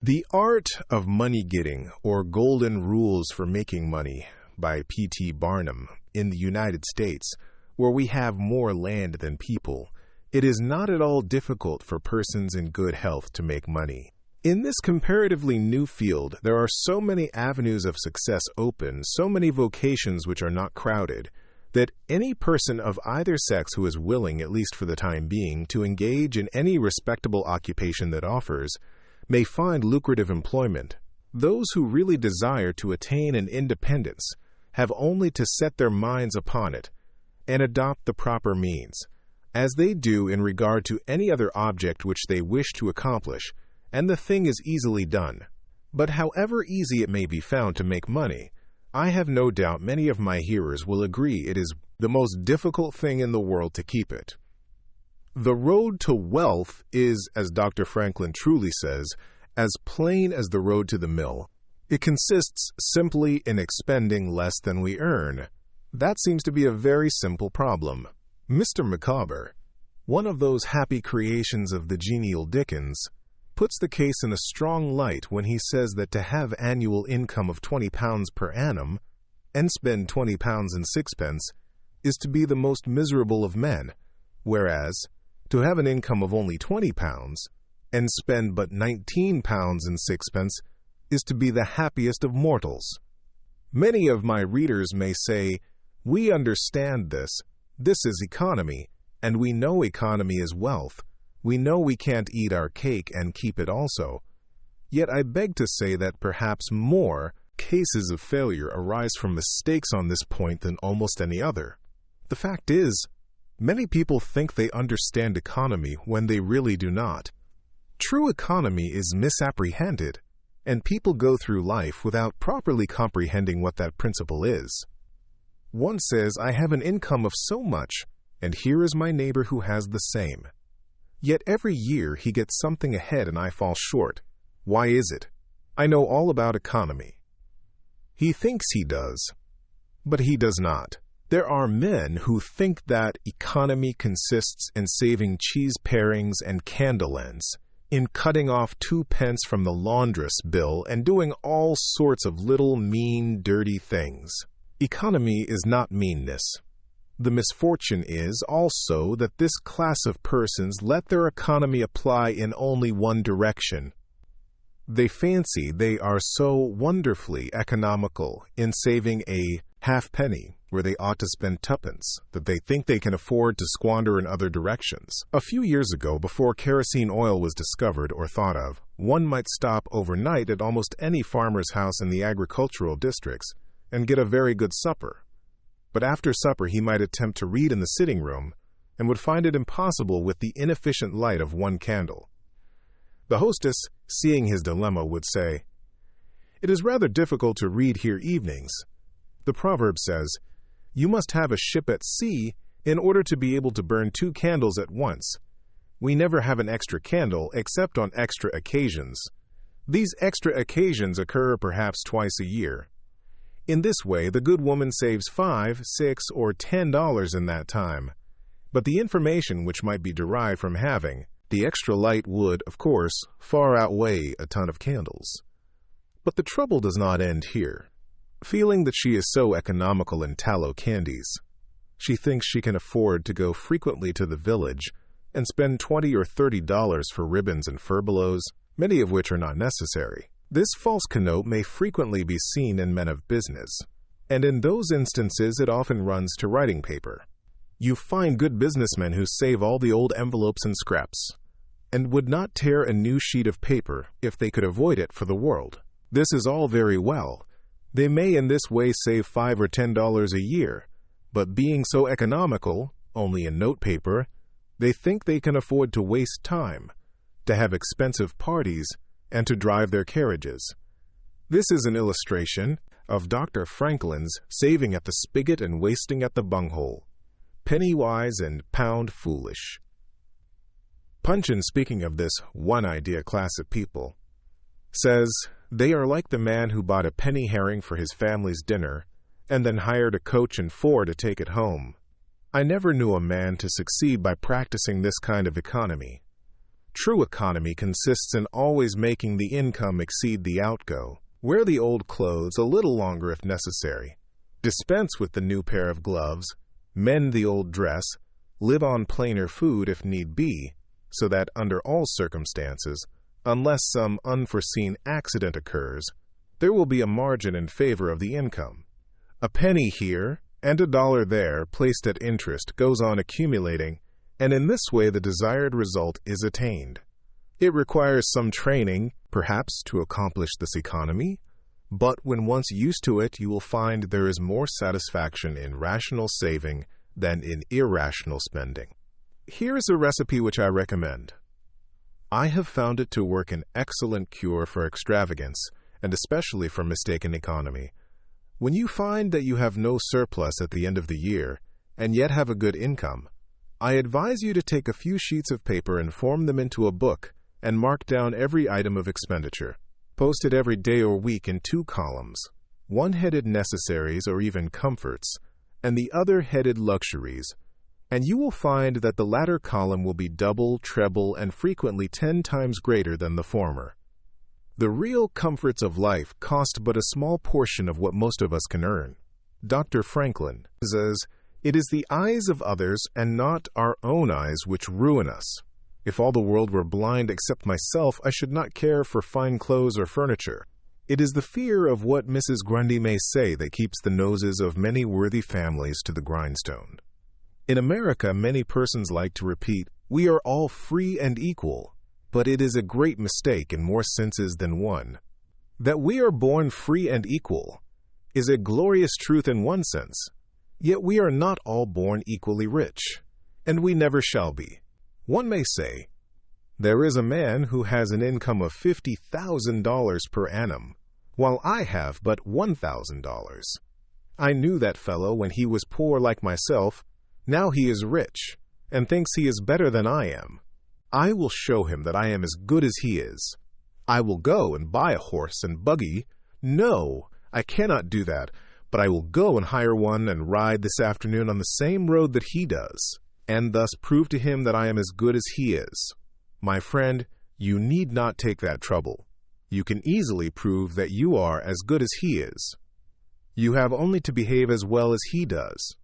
The Art of Money Getting, or Golden Rules for Making Money, by P.T. Barnum, in the United States, where we have more land than people, it is not at all difficult for persons in good health to make money. In this comparatively new field, there are so many avenues of success open, so many vocations which are not crowded, that any person of either sex who is willing, at least for the time being, to engage in any respectable occupation that offers, may find lucrative employment. Those who really desire to attain an independence have only to set their minds upon it and adopt the proper means, as they do in regard to any other object which they wish to accomplish, and the thing is easily done. But however easy it may be found to make money, I have no doubt many of my hearers will agree it is the most difficult thing in the world to keep it. The road to wealth is, as Dr. Franklin truly says, as plain as the road to the mill. It consists simply in expending less than we earn. That seems to be a very simple problem. Mr. Micawber, one of those happy creations of the genial Dickens, puts the case in a strong light when he says that to have annual income of £20 per annum and spend £20 and sixpence is to be the most miserable of men, whereas to have an income of only £20 and spend but £19 and sixpence is to be the happiest of mortals. Many of my readers may say, "We understand this. This is economy, and we know economy is wealth. We know we can't eat our cake and keep it also." Yet I beg to say that perhaps more cases of failure arise from mistakes on this point than almost any other. The fact is, many people think they understand economy when they really do not. True economy is misapprehended, and people go through life without properly comprehending what that principle is. One says, "I have an income of so much, and here is my neighbor who has the same. Yet every year he gets something ahead and I fall short. Why is it? I know all about economy." He thinks he does, but he does not. There are men who think that economy consists in saving cheese parings and candle ends, in cutting off 2 pence from the laundress bill, and doing all sorts of little mean, dirty things. Economy is not meanness. The misfortune is also that this class of persons let their economy apply in only one direction. They fancy they are so wonderfully economical in saving a halfpenny where they ought to spend 2pence, that they think they can afford to squander in other directions. A few years ago, before kerosene oil was discovered or thought of, one might stop overnight at almost any farmer's house in the agricultural districts and get a very good supper. But after supper he might attempt to read in the sitting room and would find it impossible with the inefficient light of one candle. The hostess, seeing his dilemma, would say, "It is rather difficult to read here evenings. The proverb says, 'You must have a ship at sea in order to be able to burn 2 candles at once.' We never have an extra candle except on extra occasions. These extra occasions occur perhaps twice a year. In this way, the good woman saves $5, $6, or $10 in that time. But the information which might be derived from having the extra light would, of course, far outweigh a ton of candles." But the trouble does not end here. Feeling that she is so economical in tallow candies, she thinks she can afford to go frequently to the village and spend $20 or $30 for ribbons and furbelows, many of which are not necessary. This false connote may frequently be seen in men of business, and in those instances it often runs to writing paper. You find good businessmen who save all the old envelopes and scraps, and would not tear a new sheet of paper if they could avoid it for the world. This is all very well. They may in this way save $5 or $10 a year, but being so economical, only in note paper, they think they can afford to waste time, to have expensive parties, and to drive their carriages. This is an illustration of Dr. Franklin's saving at the spigot and wasting at the bunghole, penny wise and pound foolish. Punch, in speaking of this one-idea class of people, says, "They are like the man who bought a penny herring for his family's dinner and then hired a coach and 4 to take it home. I never knew a man to succeed by practicing this kind of economy. True economy consists in always making the income exceed the outgo. Wear the old clothes a little longer if necessary. Dispense with the new pair of gloves. Mend the old dress. Live on plainer food if need be, so that under all circumstances, unless some unforeseen accident occurs, there will be a margin in favor of the income. A penny here and a dollar there placed at interest goes on accumulating, and in this way the desired result is attained. It requires some training, perhaps, to accomplish this economy, but when once used to it, you will find there is more satisfaction in rational saving than in irrational spending. Here is a recipe which I recommend. I have found it to work an excellent cure for extravagance, and especially for mistaken economy. When you find that you have no surplus at the end of the year, and yet have a good income, I advise you to take a few sheets of paper and form them into a book, and mark down every item of expenditure. Post it every day or week in 2 columns, one headed necessaries or even comforts, and the other headed luxuries, and you will find that the latter column will be double, treble, and frequently 10 times greater than the former. The real comforts of life cost but a small portion of what most of us can earn. Dr. Franklin says, "It is the eyes of others and not our own eyes which ruin us. If all the world were blind except myself, I should not care for fine clothes or furniture. It is the fear of what Mrs. Grundy may say that keeps the noses of many worthy families to the grindstone." In America, many persons like to repeat, "We are all free and equal," but it is a great mistake in more senses than one. That we are born free and equal is a glorious truth in one sense, yet we are not all born equally rich, and we never shall be. One may say, there is a man who has an income of $50,000 per annum, while I have but $1,000. I knew that fellow when he was poor like myself. Now he is rich, and thinks he is better than I am. I will show him that I am as good as he is. I will go and buy a horse and buggy. No, I cannot do that, but I will go and hire one and ride this afternoon on the same road that he does, and thus prove to him that I am as good as he is. My friend, you need not take that trouble. You can easily prove that you are as good as he is. You have only to behave as well as he does.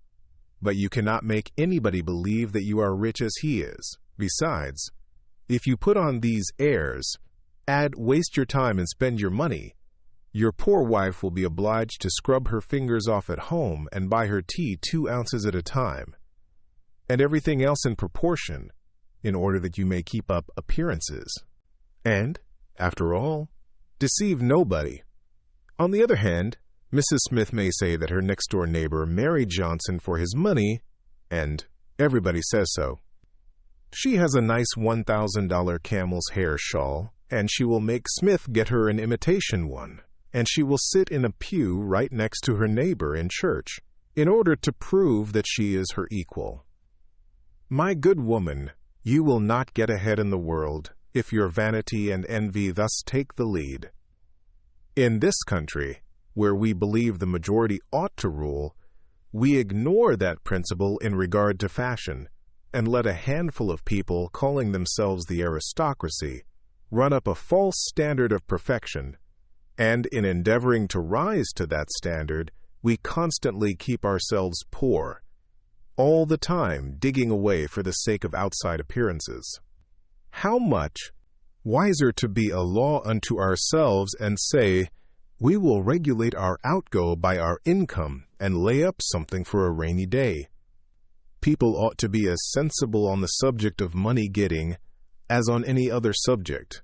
But you cannot make anybody believe that you are rich as he is. Besides, if you put on these airs, waste your time and spend your money, your poor wife will be obliged to scrub her fingers off at home and buy her tea 2 ounces at a time, and everything else in proportion, in order that you may keep up appearances. And, after all, deceive nobody. On the other hand, Mrs. Smith may say that her next-door neighbor married Johnson for his money, and everybody says so. She has a nice $1,000 camel's hair shawl, and she will make Smith get her an imitation one, and she will sit in a pew right next to her neighbor in church, in order to prove that she is her equal. My good woman, you will not get ahead in the world if your vanity and envy thus take the lead. In this country, where we believe the majority ought to rule, we ignore that principle in regard to fashion, and let a handful of people calling themselves the aristocracy run up a false standard of perfection, and in endeavoring to rise to that standard, we constantly keep ourselves poor, all the time digging away for the sake of outside appearances. How much wiser to be a law unto ourselves and say, we will regulate our outgo by our income and lay up something for a rainy day. People ought to be as sensible on the subject of money getting as on any other subject.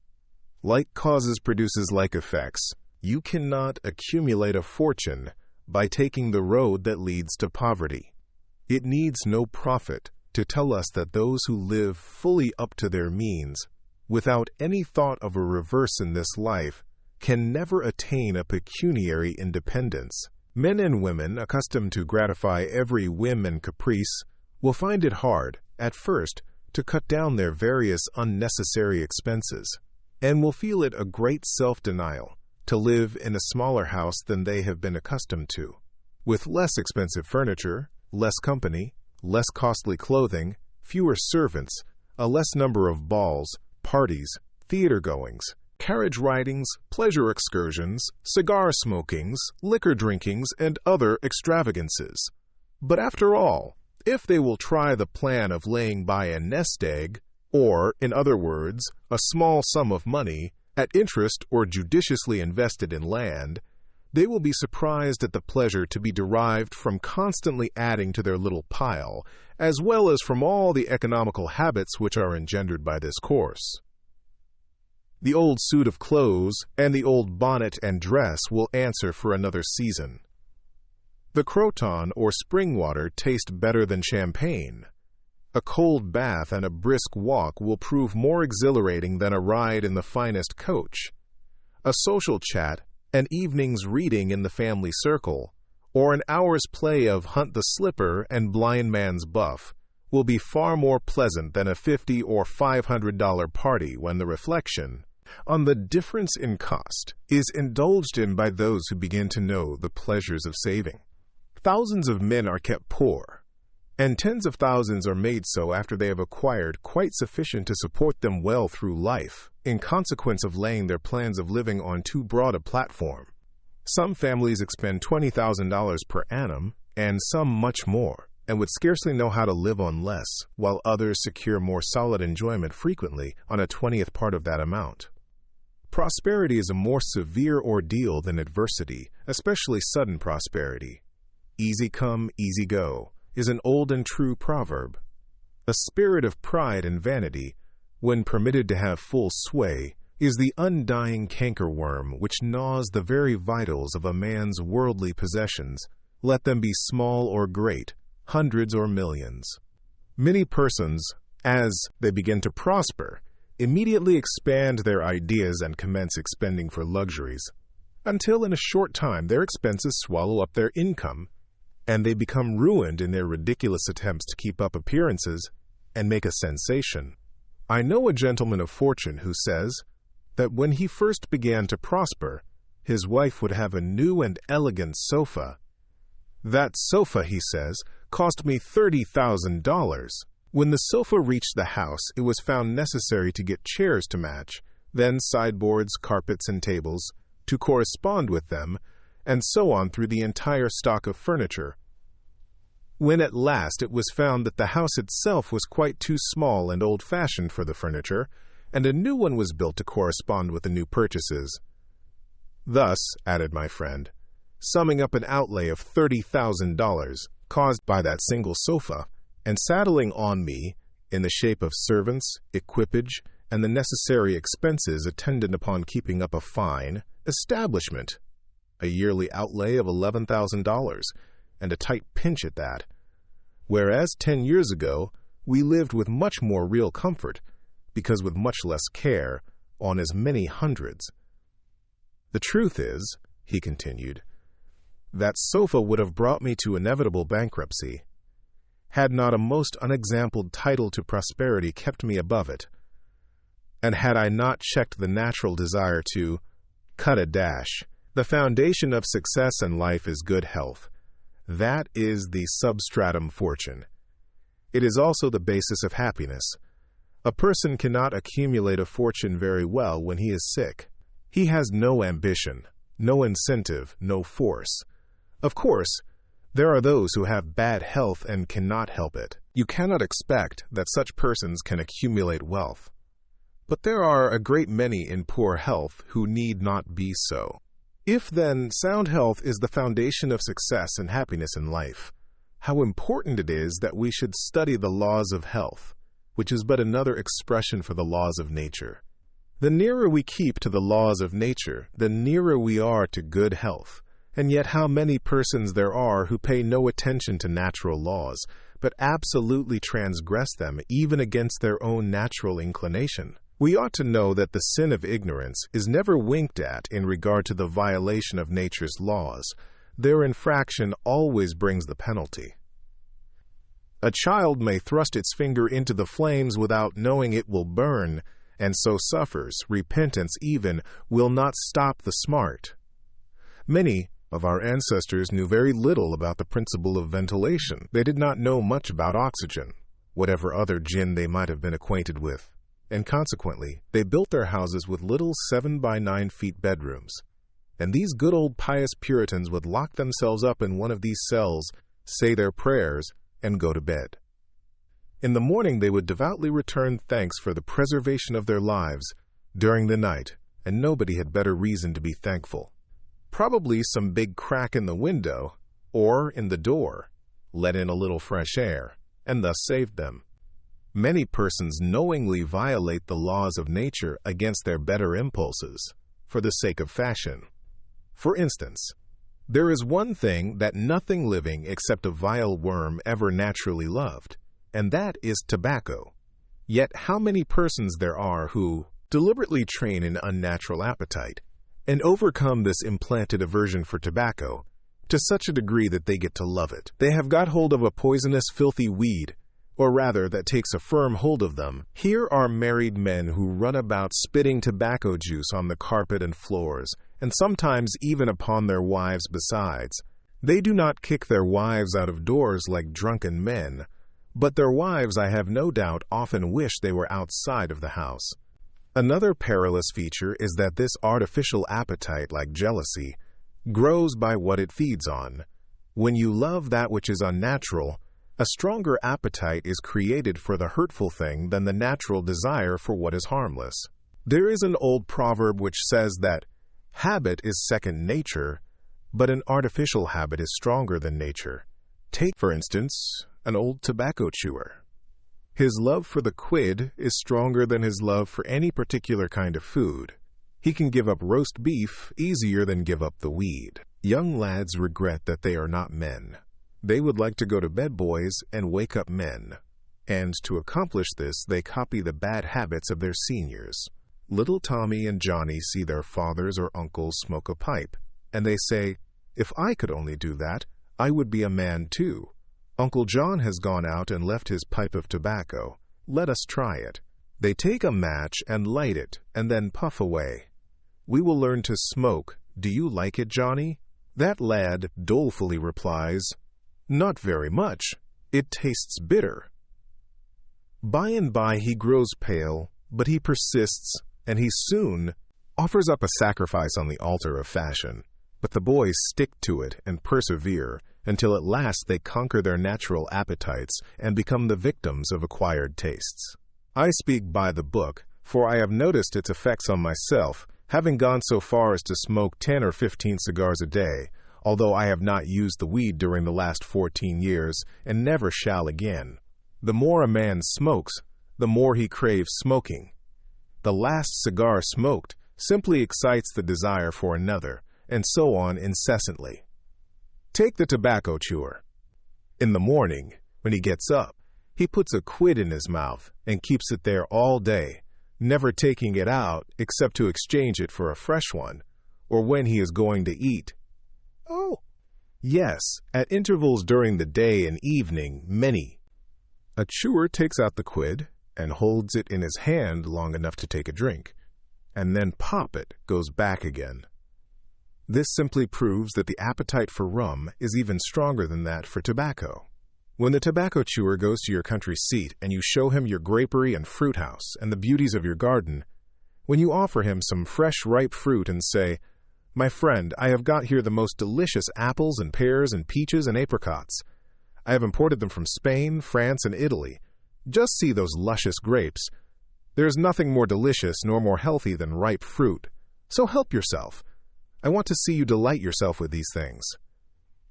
Like causes produces like effects. You cannot accumulate a fortune by taking the road that leads to poverty. It needs no prophet to tell us that those who live fully up to their means, without any thought of a reverse in this life, can never attain a pecuniary independence. Men and women accustomed to gratify every whim and caprice will find it hard, at first, to cut down their various unnecessary expenses, and will feel it a great self-denial to live in a smaller house than they have been accustomed to, with less expensive furniture, less company, less costly clothing, fewer servants, a less number of balls, parties, theater goings, carriage ridings, pleasure excursions, cigar smokings, liquor drinkings, and other extravagances. But after all, if they will try the plan of laying by a nest egg, or, in other words, a small sum of money, at interest or judiciously invested in land, they will be surprised at the pleasure to be derived from constantly adding to their little pile, as well as from all the economical habits which are engendered by this course. The old suit of clothes and the old bonnet and dress will answer for another season. The croton or spring water taste better than champagne. A cold bath and a brisk walk will prove more exhilarating than a ride in the finest coach. A social chat, an evening's reading in the family circle, or an hour's play of hunt the slipper and blind man's buff will be far more pleasant than a $50 or $500 party when the reflection on the difference in cost is indulged in by those who begin to know the pleasures of saving. Thousands of men are kept poor, and tens of thousands are made so after they have acquired quite sufficient to support them well through life, in consequence of laying their plans of living on too broad a platform. Some families expend $20,000 per annum, and some much more, and would scarcely know how to live on less, while others secure more solid enjoyment frequently on a 20th part of that amount. Prosperity is a more severe ordeal than adversity, especially sudden prosperity. Easy come, easy go is an old and true proverb. A spirit of pride and vanity, when permitted to have full sway, is the undying cankerworm which gnaws the very vitals of a man's worldly possessions, let them be small or great, hundreds or millions. Many persons, as they begin to prosper, immediately expand their ideas and commence expending for luxuries, until in a short time their expenses swallow up their income, and they become ruined in their ridiculous attempts to keep up appearances and make a sensation. I know a gentleman of fortune who says that when he first began to prosper, his wife would have a new and elegant sofa. That sofa, he says, cost me $30,000. When the sofa reached the house, it was found necessary to get chairs to match, then sideboards, carpets, and tables to correspond with them, and so on through the entire stock of furniture. When at last it was found that the house itself was quite too small and old-fashioned for the furniture, and a new one was built to correspond with the new purchases. Thus, added my friend, summing up an outlay of $30,000 caused by that single sofa, and saddling on me, in the shape of servants, equipage, and the necessary expenses attendant upon keeping up a fine establishment, a yearly outlay of $11,000, and a tight pinch at that, whereas 10 years ago we lived with much more real comfort, because with much less care, on as many hundreds. The truth is, he continued, that sofa would have brought me to inevitable bankruptcy, had not a most unexampled title to prosperity kept me above it, and had I not checked the natural desire to cut a dash. The foundation of success in life is good health. That is the substratum fortune. It is also the basis of happiness. A person cannot accumulate a fortune very well when he is sick. He has no ambition, no incentive, no force. Of course, there are those who have bad health and cannot help it. You cannot expect that such persons can accumulate wealth. But there are a great many in poor health who need not be so. If, then, sound health is the foundation of success and happiness in life, how important it is that we should study the laws of health, which is but another expression for the laws of nature. The nearer we keep to the laws of nature, the nearer we are to good health. And yet how many persons there are who pay no attention to natural laws, but absolutely transgress them even against their own natural inclination. We ought to know that the sin of ignorance is never winked at in regard to the violation of nature's laws. Their infraction always brings the penalty. A child may thrust its finger into the flames without knowing it will burn, and so suffers. Repentance even will not stop the smart. Many of our ancestors knew very little about the principle of ventilation. They did not know much about oxygen, whatever other gin they might have been acquainted with. and consequently, they built their houses with little 7 by 9 feet bedrooms. And these good old pious Puritans would lock themselves up in one of these cells, say their prayers, and go to bed. In the morning they would devoutly return thanks for the preservation of their lives during the night, and nobody had better reason to be thankful. Probably some big crack in the window, or in the door, let in a little fresh air, and thus saved them. Many persons knowingly violate the laws of nature against their better impulses, for the sake of fashion. For instance, there is one thing that nothing living except a vile worm ever naturally loved, and that is tobacco. Yet how many persons there are who deliberately train an unnatural appetite and overcome this implanted aversion for tobacco to such a degree that they get to love it. They have got hold of a poisonous, filthy weed, or rather that takes a firm hold of them. Here are married men who run about spitting tobacco juice on the carpet and floors, and sometimes even upon their wives besides. They do not kick their wives out of doors like drunken men, but their wives, I have no doubt, often wish they were outside of the house. Another perilous feature is that this artificial appetite, like jealousy, grows by what it feeds on. When you love that which is unnatural, a stronger appetite is created for the hurtful thing than the natural desire for what is harmless. There is an old proverb which says that habit is second nature, but an artificial habit is stronger than nature. Take, for instance, an old tobacco chewer. His love for the quid is stronger than his love for any particular kind of food. He can give up roast beef easier than give up the weed. Young lads regret that they are not men. They would like to go to bed, boys, and wake up men. And to accomplish this, they copy the bad habits of their seniors. Little Tommy and Johnny see their fathers or uncles smoke a pipe, and they say, "If I could only do that, I would be a man too. Uncle John has gone out and left his pipe of tobacco. Let us try it." They take a match and light it, and then puff away. "We will learn to smoke. Do you like it, Johnny?" That lad dolefully replies, "Not very much. It tastes bitter." By and by he grows pale, but he persists, and he soon offers up a sacrifice on the altar of fashion. But the boys stick to it and persevere until at last they conquer their natural appetites and become the victims of acquired tastes. I speak by the book, for I have noticed its effects on myself, having gone so far as to smoke 10 or 15 cigars a day, although I have not used the weed during the last 14 years and never shall again. The more a man smokes, the more he craves smoking. The last cigar smoked simply excites the desire for another, and so on incessantly. Take the tobacco chewer. In the morning, when he gets up, he puts a quid in his mouth and keeps it there all day, never taking it out except to exchange it for a fresh one, or when he is going to eat. Oh, yes, at intervals during the day and evening, many. A chewer takes out the quid and holds it in his hand long enough to take a drink, and then pop it goes back again. This simply proves that the appetite for rum is even stronger than that for tobacco. When the tobacco chewer goes to your country seat and you show him your grapery and fruit house and the beauties of your garden, when you offer him some fresh ripe fruit and say, "My friend, I have got here the most delicious apples and pears and peaches and apricots. I have imported them from Spain, France, and Italy. Just see those luscious grapes. There is nothing more delicious nor more healthy than ripe fruit. So help yourself. I want to see you delight yourself with these things."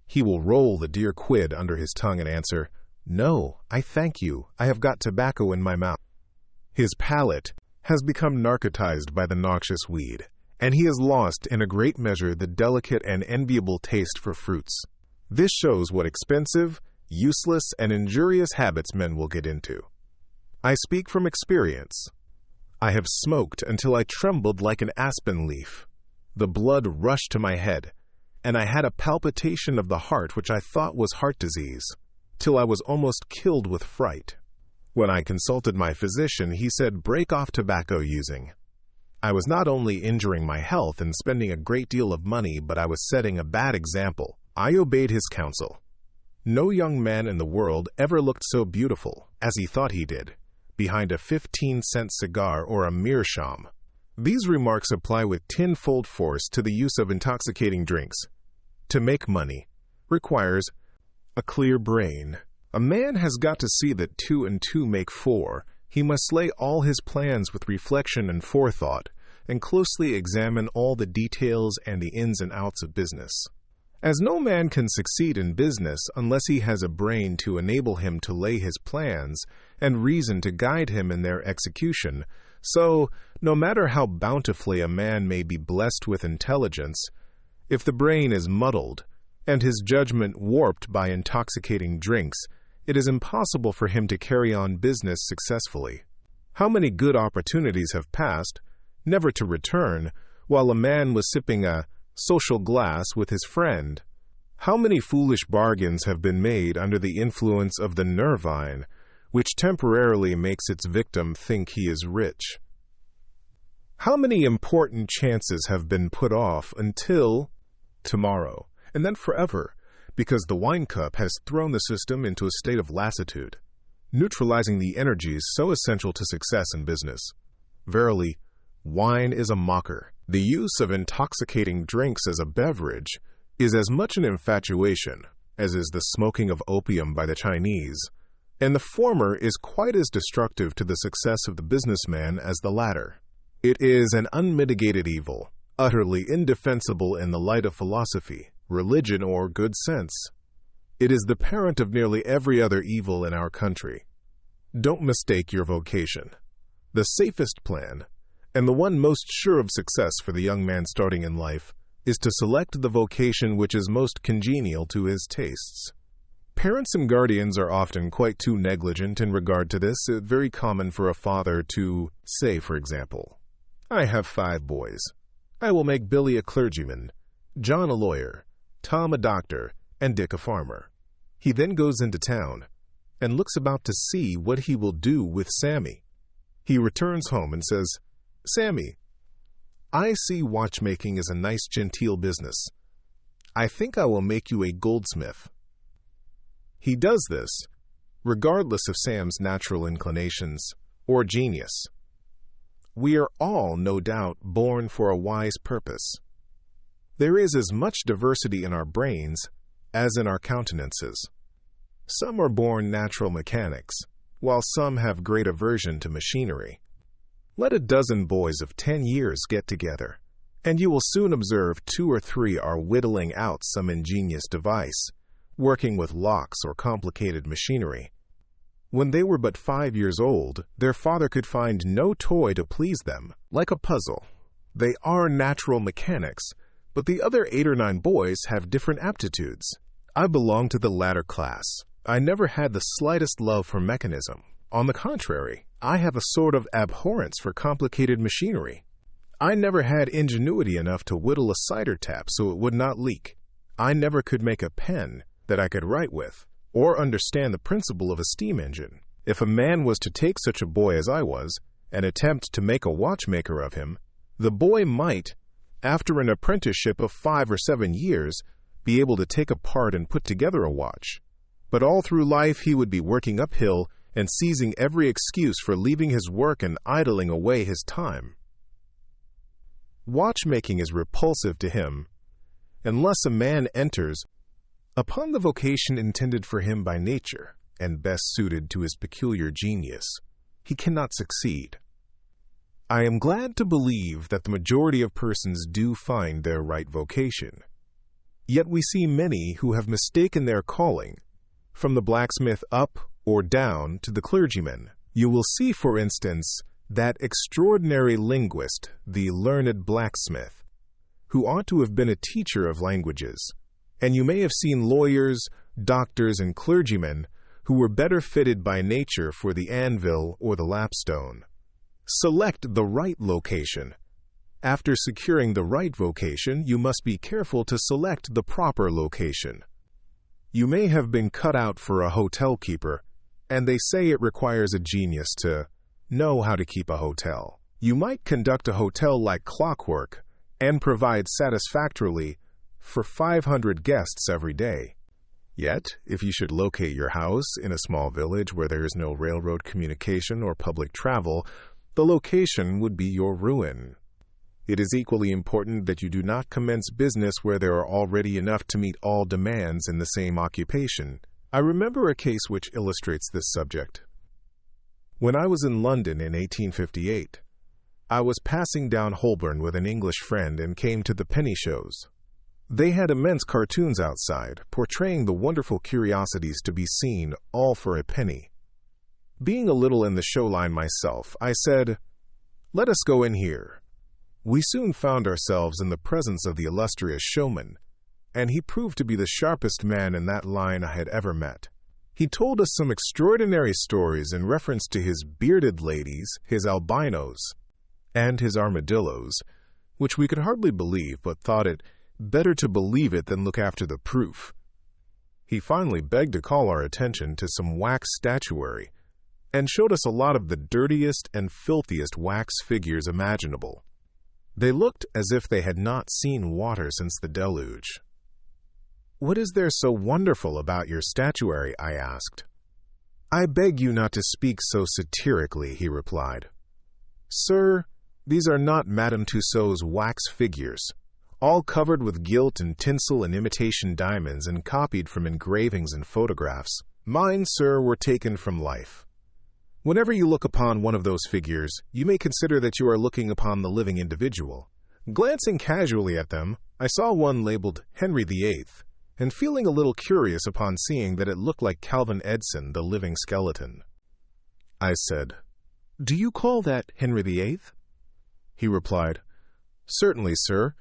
He will roll the dear quid under his tongue and answer, "No, I thank you. I have got tobacco in my mouth." His palate has become narcotized by the noxious weed, and he has lost in a great measure the delicate and enviable taste for fruits. This shows what expensive, useless, and injurious habits men will get into. I speak from experience. I have smoked until I trembled like an aspen leaf. The blood rushed to my head, and I had a palpitation of the heart which I thought was heart disease, till I was almost killed with fright. When I consulted my physician, he said, "Break off tobacco using." I was not only injuring my health and spending a great deal of money, but I was setting a bad example. I obeyed his counsel. No young man in the world ever looked so beautiful as he thought he did, behind a 15-cent cigar or a meerschaum. These remarks apply with tenfold force to the use of intoxicating drinks. To make money requires a clear brain. A man has got to see that 2 and 2 make 4. He must lay all his plans with reflection and forethought, and closely examine all the details and the ins and outs of business. As no man can succeed in business unless he has a brain to enable him to lay his plans and reason to guide him in their execution, so, no matter how bountifully a man may be blessed with intelligence, if the brain is muddled and his judgment warped by intoxicating drinks, it is impossible for him to carry on business successfully. How many good opportunities have passed, never to return, while a man was sipping a social glass with his friend? How many foolish bargains have been made under the influence of the nervine, which temporarily makes its victim think he is rich? How many important chances have been put off until tomorrow, and then forever, because the wine cup has thrown the system into a state of lassitude, neutralizing the energies so essential to success in business? Verily, wine is a mocker. The use of intoxicating drinks as a beverage is as much an infatuation as is the smoking of opium by the Chinese, and the former is quite as destructive to the success of the businessman as the latter. It is an unmitigated evil, utterly indefensible in the light of philosophy, religion, or good sense. It is the parent of nearly every other evil in our country. Don't mistake your vocation. The safest plan, and the one most sure of success for the young man starting in life, is to select the vocation which is most congenial to his tastes. Parents and guardians are often quite too negligent in regard to this. It's very common for a father to say, for example, "I have 5 boys. I will make Billy a clergyman, John a lawyer, Tom a doctor, and Dick a farmer." He then goes into town and looks about to see what he will do with Sammy. He returns home and says, "Sammy, I see watchmaking is a nice genteel business. I think I will make you a goldsmith." He does this, regardless of Sam's natural inclinations or genius. We are all, no doubt, born for a wise purpose. There is as much diversity in our brains as in our countenances. Some are born natural mechanics, while some have great aversion to machinery. Let a dozen boys of 10 years get together, and you will soon observe 2 or 3 are whittling out some ingenious device, working with locks or complicated machinery. When they were but 5 years old, their father could find no toy to please them. Like a puzzle, they are natural mechanics, but the other 8 or 9 boys have different aptitudes. I belong to the latter class. I never had the slightest love for mechanism. On the contrary, I have a sort of abhorrence for complicated machinery. I never had ingenuity enough to whittle a cider tap so it would not leak. I never could make a pen that I could write with, or understand the principle of a steam engine. If a man was to take such a boy as I was, and attempt to make a watchmaker of him, the boy might, after an apprenticeship of 5 or 7 years, be able to take apart and put together a watch. But all through life he would be working uphill and seizing every excuse for leaving his work and idling away his time. Watchmaking is repulsive to him, unless a man enters upon the vocation intended for him by nature and best suited to his peculiar genius. He cannot succeed. I am glad to believe that the majority of persons do find their right vocation. Yet we see many who have mistaken their calling, from the blacksmith up or down to the clergyman. You will see, for instance, that extraordinary linguist, the learned blacksmith, who ought to have been a teacher of languages. And you may have seen lawyers, doctors, and clergymen who were better fitted by nature for the anvil or the lapstone. Select the right location. After securing the right vocation, you must be careful to select the proper location. You may have been cut out for a hotel keeper, and they say it requires a genius to know how to keep a hotel. You might conduct a hotel like clockwork and provide satisfactorily for 500 guests every day. Yet, if you should locate your house in a small village where there is no railroad communication or public travel, the location would be your ruin. It is equally important that you do not commence business where there are already enough to meet all demands in the same occupation. I remember a case which illustrates this subject. When I was in London in 1858, I was passing down Holborn with an English friend and came to the penny shows. They had immense cartoons outside, portraying the wonderful curiosities to be seen, all for a penny. Being a little in the show line myself, I said, "Let us go in here." We soon found ourselves in the presence of the illustrious showman, and he proved to be the sharpest man in that line I had ever met. He told us some extraordinary stories in reference to his bearded ladies, his albinos, and his armadillos, which we could hardly believe, but thought it better to believe it than look after the proof. He finally begged to call our attention to some wax statuary, and showed us a lot of the dirtiest and filthiest wax figures imaginable. They looked as if they had not seen water since the deluge. "What is there so wonderful about your statuary?" I asked. "I beg you not to speak so satirically," he replied. "Sir, these are not Madame Tussaud's wax figures, all covered with gilt and tinsel and imitation diamonds and copied from engravings and photographs. Mine, sir, were taken from life. Whenever you look upon one of those figures, you may consider that you are looking upon the living individual. Glancing casually at them, I saw one labeled Henry VIII, and feeling a little curious upon seeing that it looked like Calvin Edson, the living skeleton. I said, "Do you call that Henry VIII?" He replied, "Certainly, sir.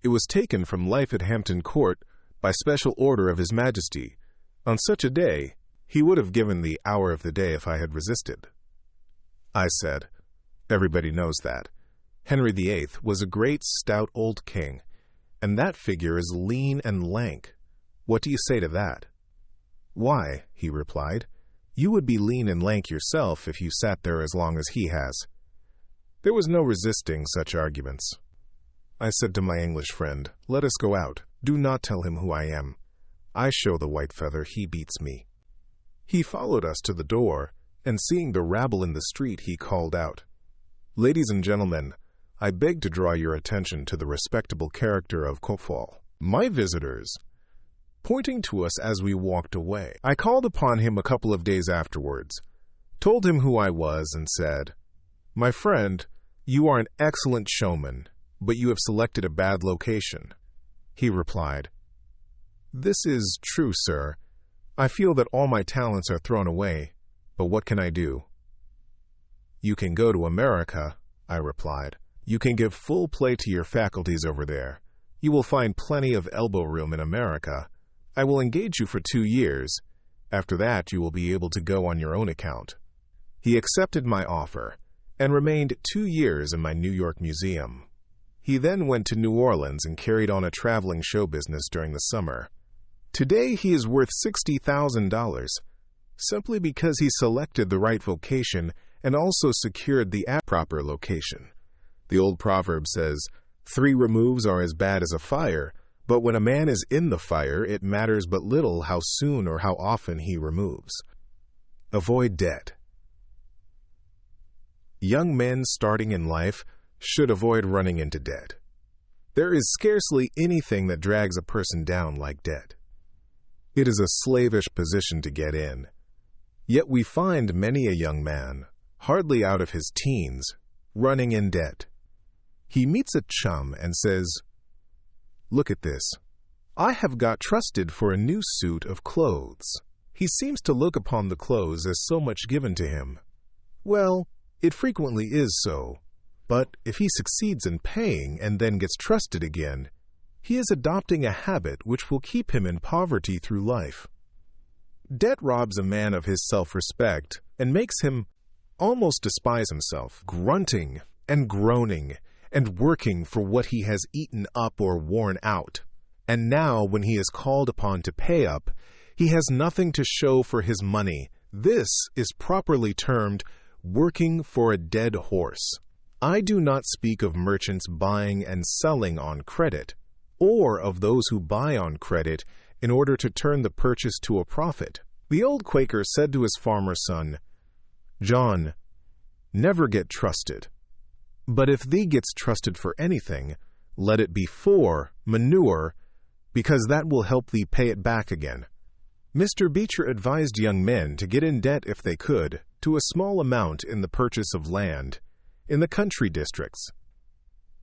It was taken from life at Hampton Court by special order of His Majesty. On such a day, he would have given the hour of the day if I had resisted." I said, "Everybody knows that. Henry VIII was a great, stout old king, and that figure is lean and lank. What do you say to that?" "Why," he replied, "you would be lean and lank yourself if you sat there as long as he has." There was no resisting such arguments. I said to my English friend, "Let us go out. Do not tell him who I am. I show the white feather, he beats me." He followed us to the door, and seeing the rabble in the street, he called out, "Ladies and gentlemen, I beg to draw your attention to the respectable character of Kofol, my visitors," pointing to us as we walked away. I called upon him a couple of days afterwards, told him who I was, and said, "My friend, you are an excellent showman, but you have selected a bad location." He replied, "This is true, sir. I feel that all my talents are thrown away, but what can I do?" "You can go to America," I replied. "You can give full play to your faculties over there. You will find plenty of elbow room in America. I will engage you for 2 years. After that, you will be able to go on your own account." He accepted my offer and remained 2 years in my New York museum. He then went to New Orleans and carried on a traveling show business during the summer. Today he is worth $60,000, simply because he selected the right vocation and also secured the proper location. The old proverb says, 3 removes are as bad as a fire, but when a man is in the fire, it matters but little how soon or how often he removes. Avoid debt. Young men starting in life should avoid running into debt. There is scarcely anything that drags a person down like debt. It is a slavish position to get in. Yet we find many a young man, hardly out of his teens, running in debt. He meets a chum and says, "Look at this. I have got trusted for a new suit of clothes." He seems to look upon the clothes as so much given to him. Well, it frequently is so. But if he succeeds in paying and then gets trusted again, he is adopting a habit which will keep him in poverty through life. Debt robs a man of his self-respect and makes him almost despise himself, grunting and groaning and working for what he has eaten up or worn out. And now, when he is called upon to pay up, he has nothing to show for his money. This is properly termed working for a dead horse. I do not speak of merchants buying and selling on credit. or of those who buy on credit in order to turn the purchase to a profit. The old Quaker said to his farmer son, "John, never get trusted. But if thee gets trusted for anything, let it be for manure, because that will help thee pay it back again." Mr. Beecher advised young men to get in debt if they could, to a small amount in the purchase of land, in the country districts.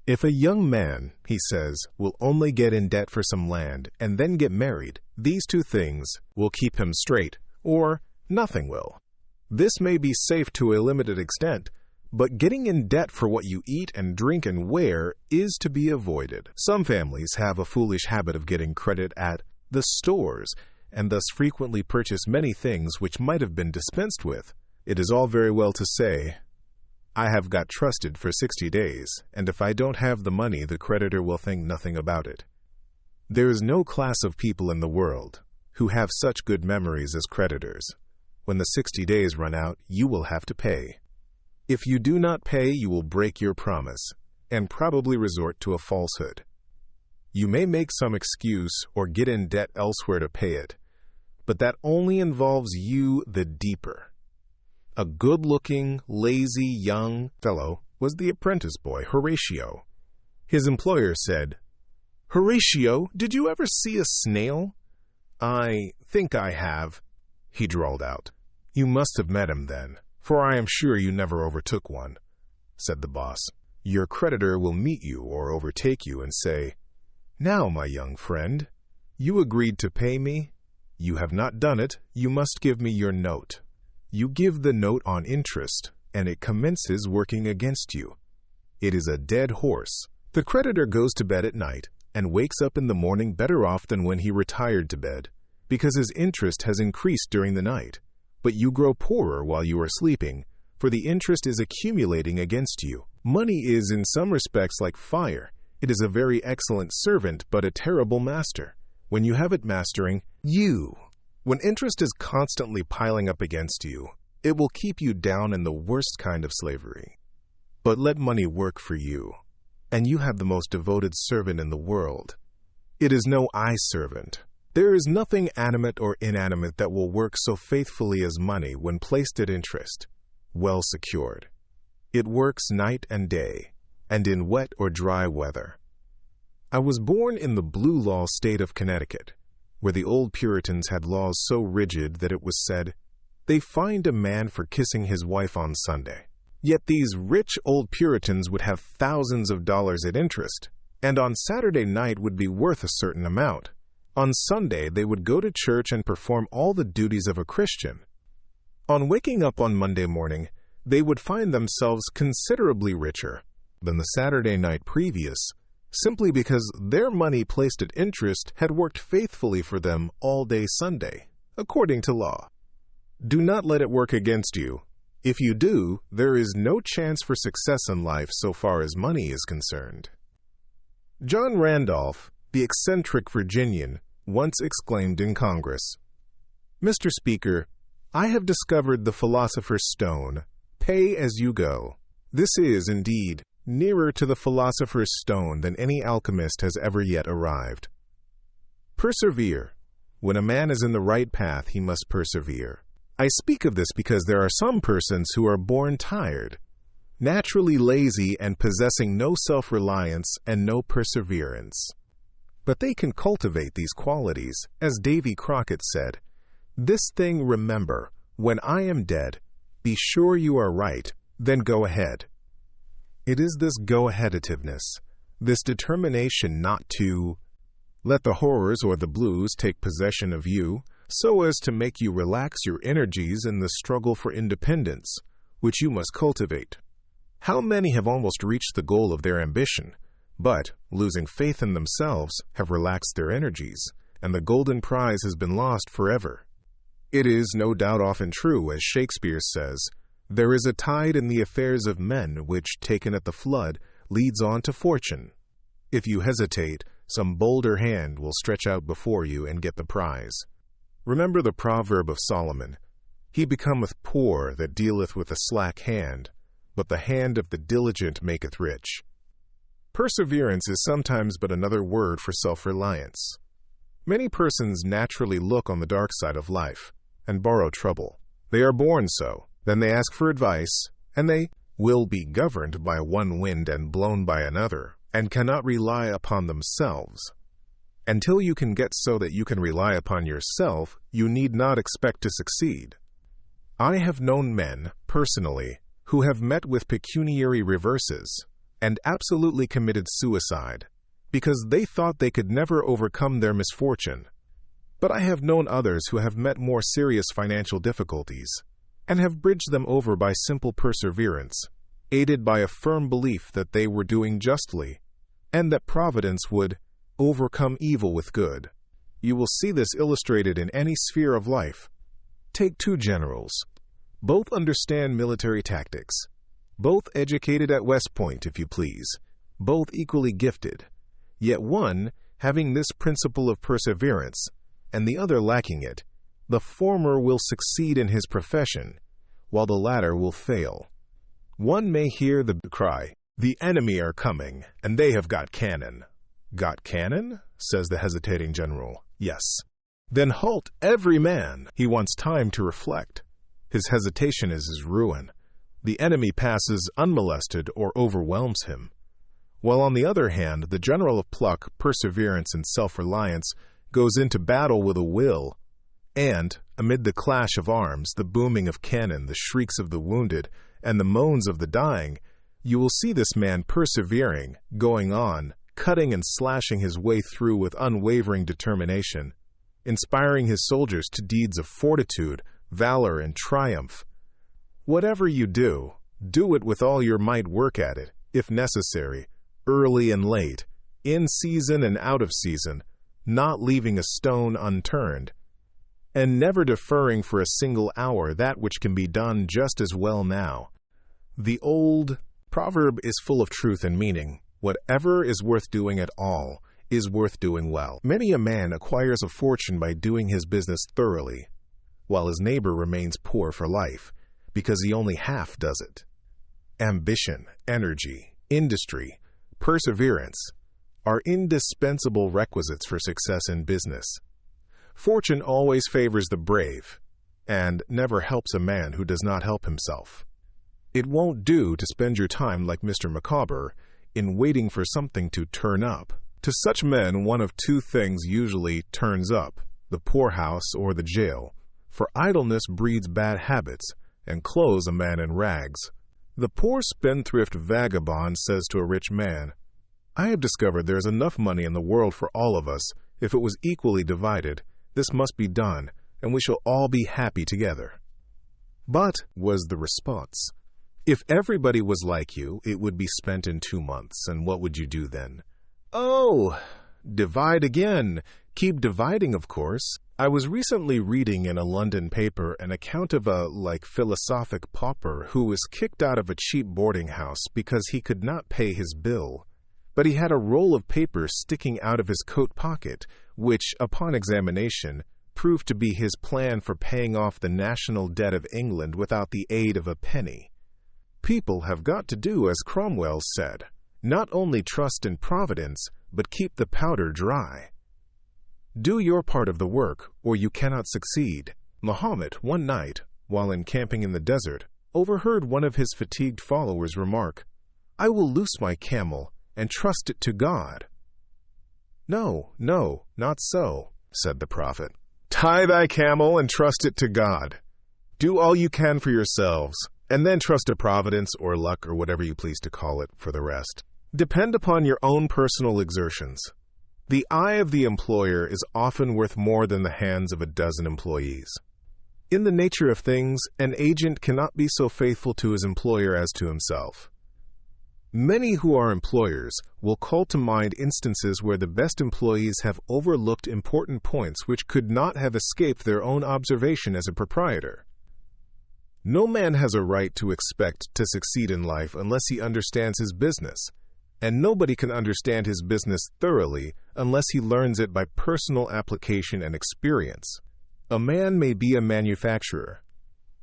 If a young man, he says, will only get in debt for some land and then get married, these two things will keep him straight, or nothing will. This may be safe to a limited extent, but getting in debt for what you eat and drink and wear is to be avoided. Some families have a foolish habit of getting credit at the stores, and thus frequently purchase many things which might have been dispensed with. It is all very well to say, "I have got trusted for 60 days, and if I don't have the money, the creditor will think nothing about it." There is no class of people in the world who have such good memories as creditors. When the 60 days run out, you will have to pay. If you do not pay, you will break your promise, and probably resort to a falsehood. You may make some excuse or get in debt elsewhere to pay it, but that only involves you the deeper. A good-looking, lazy young fellow was the apprentice boy, Horatio. His employer said, "Horatio, did you ever see a snail?" "I think I have," he drawled out. "You must have met him then, for I am sure you never overtook one," said the boss. Your creditor will meet you or overtake you and say, "Now, my young friend, you agreed to pay me. You have not done it. You must give me your note." You give the note on interest, and it commences working against you. It is a dead horse. The creditor goes to bed at night and wakes up in the morning better off than when he retired to bed, because his interest has increased during the night. But you grow poorer while you are sleeping, for the interest is accumulating against you. Money is in some respects like fire. It is a very excellent servant, but a terrible master. When you have it mastering you, when interest is constantly piling up against you, it will keep you down in the worst kind of slavery. But let money work for you, and you have the most devoted servant in the world. It is no eye servant. There is nothing animate or inanimate that will work so faithfully as money when placed at interest, well secured. It works night and day, and in wet or dry weather. I was born in the blue law state of Connecticut, where the old Puritans had laws so rigid that it was said, "They fined a man for kissing his wife on Sunday." Yet these rich old Puritans would have thousands of dollars at interest, and on Saturday night would be worth a certain amount. On Sunday, they would go to church and perform all the duties of a Christian. On waking up on Monday morning, they would find themselves considerably richer than the Saturday night previous, simply because their money placed at interest had worked faithfully for them all day Sunday, according to law. Do not let it work against you. If you do, there is no chance for success in life so far as money is concerned. John Randolph, the eccentric Virginian, once exclaimed in Congress, "Mr. Speaker, I have discovered the philosopher's stone. Pay as you go." This is, indeed, nearer to the philosopher's stone than any alchemist has ever yet arrived. Persevere. When a man is in the right path, he must persevere. I speak of this because there are some persons who are born tired, naturally lazy and possessing no self-reliance and no perseverance. But they can cultivate these qualities, as Davy Crockett said, "This thing remember, when I am dead, be sure you are right, then go ahead." It is this go-aheadativeness, this determination not to let the horrors or the blues take possession of you, so as to make you relax your energies in the struggle for independence, which you must cultivate. How many have almost reached the goal of their ambition, but, losing faith in themselves, have relaxed their energies, and the golden prize has been lost forever. It is no doubt often true, as Shakespeare says, "There is a tide in the affairs of men which, taken at the flood, leads on to fortune." If you hesitate, some bolder hand will stretch out before you and get the prize. Remember the proverb of Solomon, "He becometh poor that dealeth with a slack hand, but the hand of the diligent maketh rich." Perseverance is sometimes but another word for self-reliance. Many persons naturally look on the dark side of life and borrow trouble. They are born so. Then they ask for advice, and they will be governed by one wind and blown by another, and cannot rely upon themselves. Until you can get so that you can rely upon yourself, you need not expect to succeed. I have known men, personally, who have met with pecuniary reverses and absolutely committed suicide because they thought they could never overcome their misfortune. But I have known others who have met more serious financial difficulties and have bridged them over by simple perseverance, aided by a firm belief that they were doing justly and that Providence would overcome evil with good. You will see this illustrated in any sphere of life. Take two generals. Both understand military tactics. Both educated at West Point, if you please. Both equally gifted. Yet one, having this principle of perseverance, and the other lacking it, the former will succeed in his profession, while the latter will fail. One may hear the cry, "The enemy are coming, and they have got cannon." "Got cannon?" says the hesitating general. "Yes." "Then halt, every man." He wants time to reflect. His hesitation is his ruin. The enemy passes unmolested or overwhelms him. While on the other hand, the general of pluck, perseverance, and self-reliance goes into battle with a will, and, amid the clash of arms, the booming of cannon, the shrieks of the wounded, and the moans of the dying, you will see this man persevering, going on, cutting and slashing his way through with unwavering determination, inspiring his soldiers to deeds of fortitude, valor, and triumph. Whatever you do it with all your might. Work at it, if necessary, early and late, in season and out of season, not leaving a stone unturned, and never deferring for a single hour that which can be done just as well now. The old proverb is full of truth and meaning. Whatever is worth doing at all is worth doing well. Many a man acquires a fortune by doing his business thoroughly, while his neighbor remains poor for life, because he only half does it. Ambition, energy, industry, perseverance are indispensable requisites for success in business. Fortune always favors the brave, and never helps a man who does not help himself. It won't do to spend your time like Mr. Micawber in waiting for something to turn up. To such men, one of two things usually turns up: the poorhouse or the jail, for idleness breeds bad habits and clothes a man in rags. The poor spendthrift vagabond says to a rich man, "I have discovered there is enough money in the world for all of us. If it was equally divided, this must be done, and we shall all be happy together." "But," was the response, "if everybody was like you, it would be spent in 2 months, and what would you do then?" "Oh, divide again. Keep dividing, of course." I was recently reading in a London paper an account of a, philosophic pauper who was kicked out of a cheap boarding house because he could not pay his bill. But he had a roll of paper sticking out of his coat pocket, which, upon examination, proved to be his plan for paying off the national debt of England without the aid of a penny. People have got to do as Cromwell said, not only trust in Providence, but keep the powder dry. Do your part of the work, or you cannot succeed. Muhammad, one night, while encamping in the desert, overheard one of his fatigued followers remark, "I will loose my camel and trust it to God." "No, no, not so," said the prophet. "Tie thy camel and trust it to God. Do all you can for yourselves, and then trust to Providence or luck or whatever you please to call it for the rest. Depend upon your own personal exertions. The eye of the employer is often worth more than the hands of a dozen employees. In the nature of things, an agent cannot be so faithful to his employer as to himself. Many who are employers will call to mind instances where the best employees have overlooked important points which could not have escaped their own observation as a proprietor. No man has a right to expect to succeed in life unless he understands his business, and nobody can understand his business thoroughly unless he learns it by personal application and experience. A man may be a manufacturer.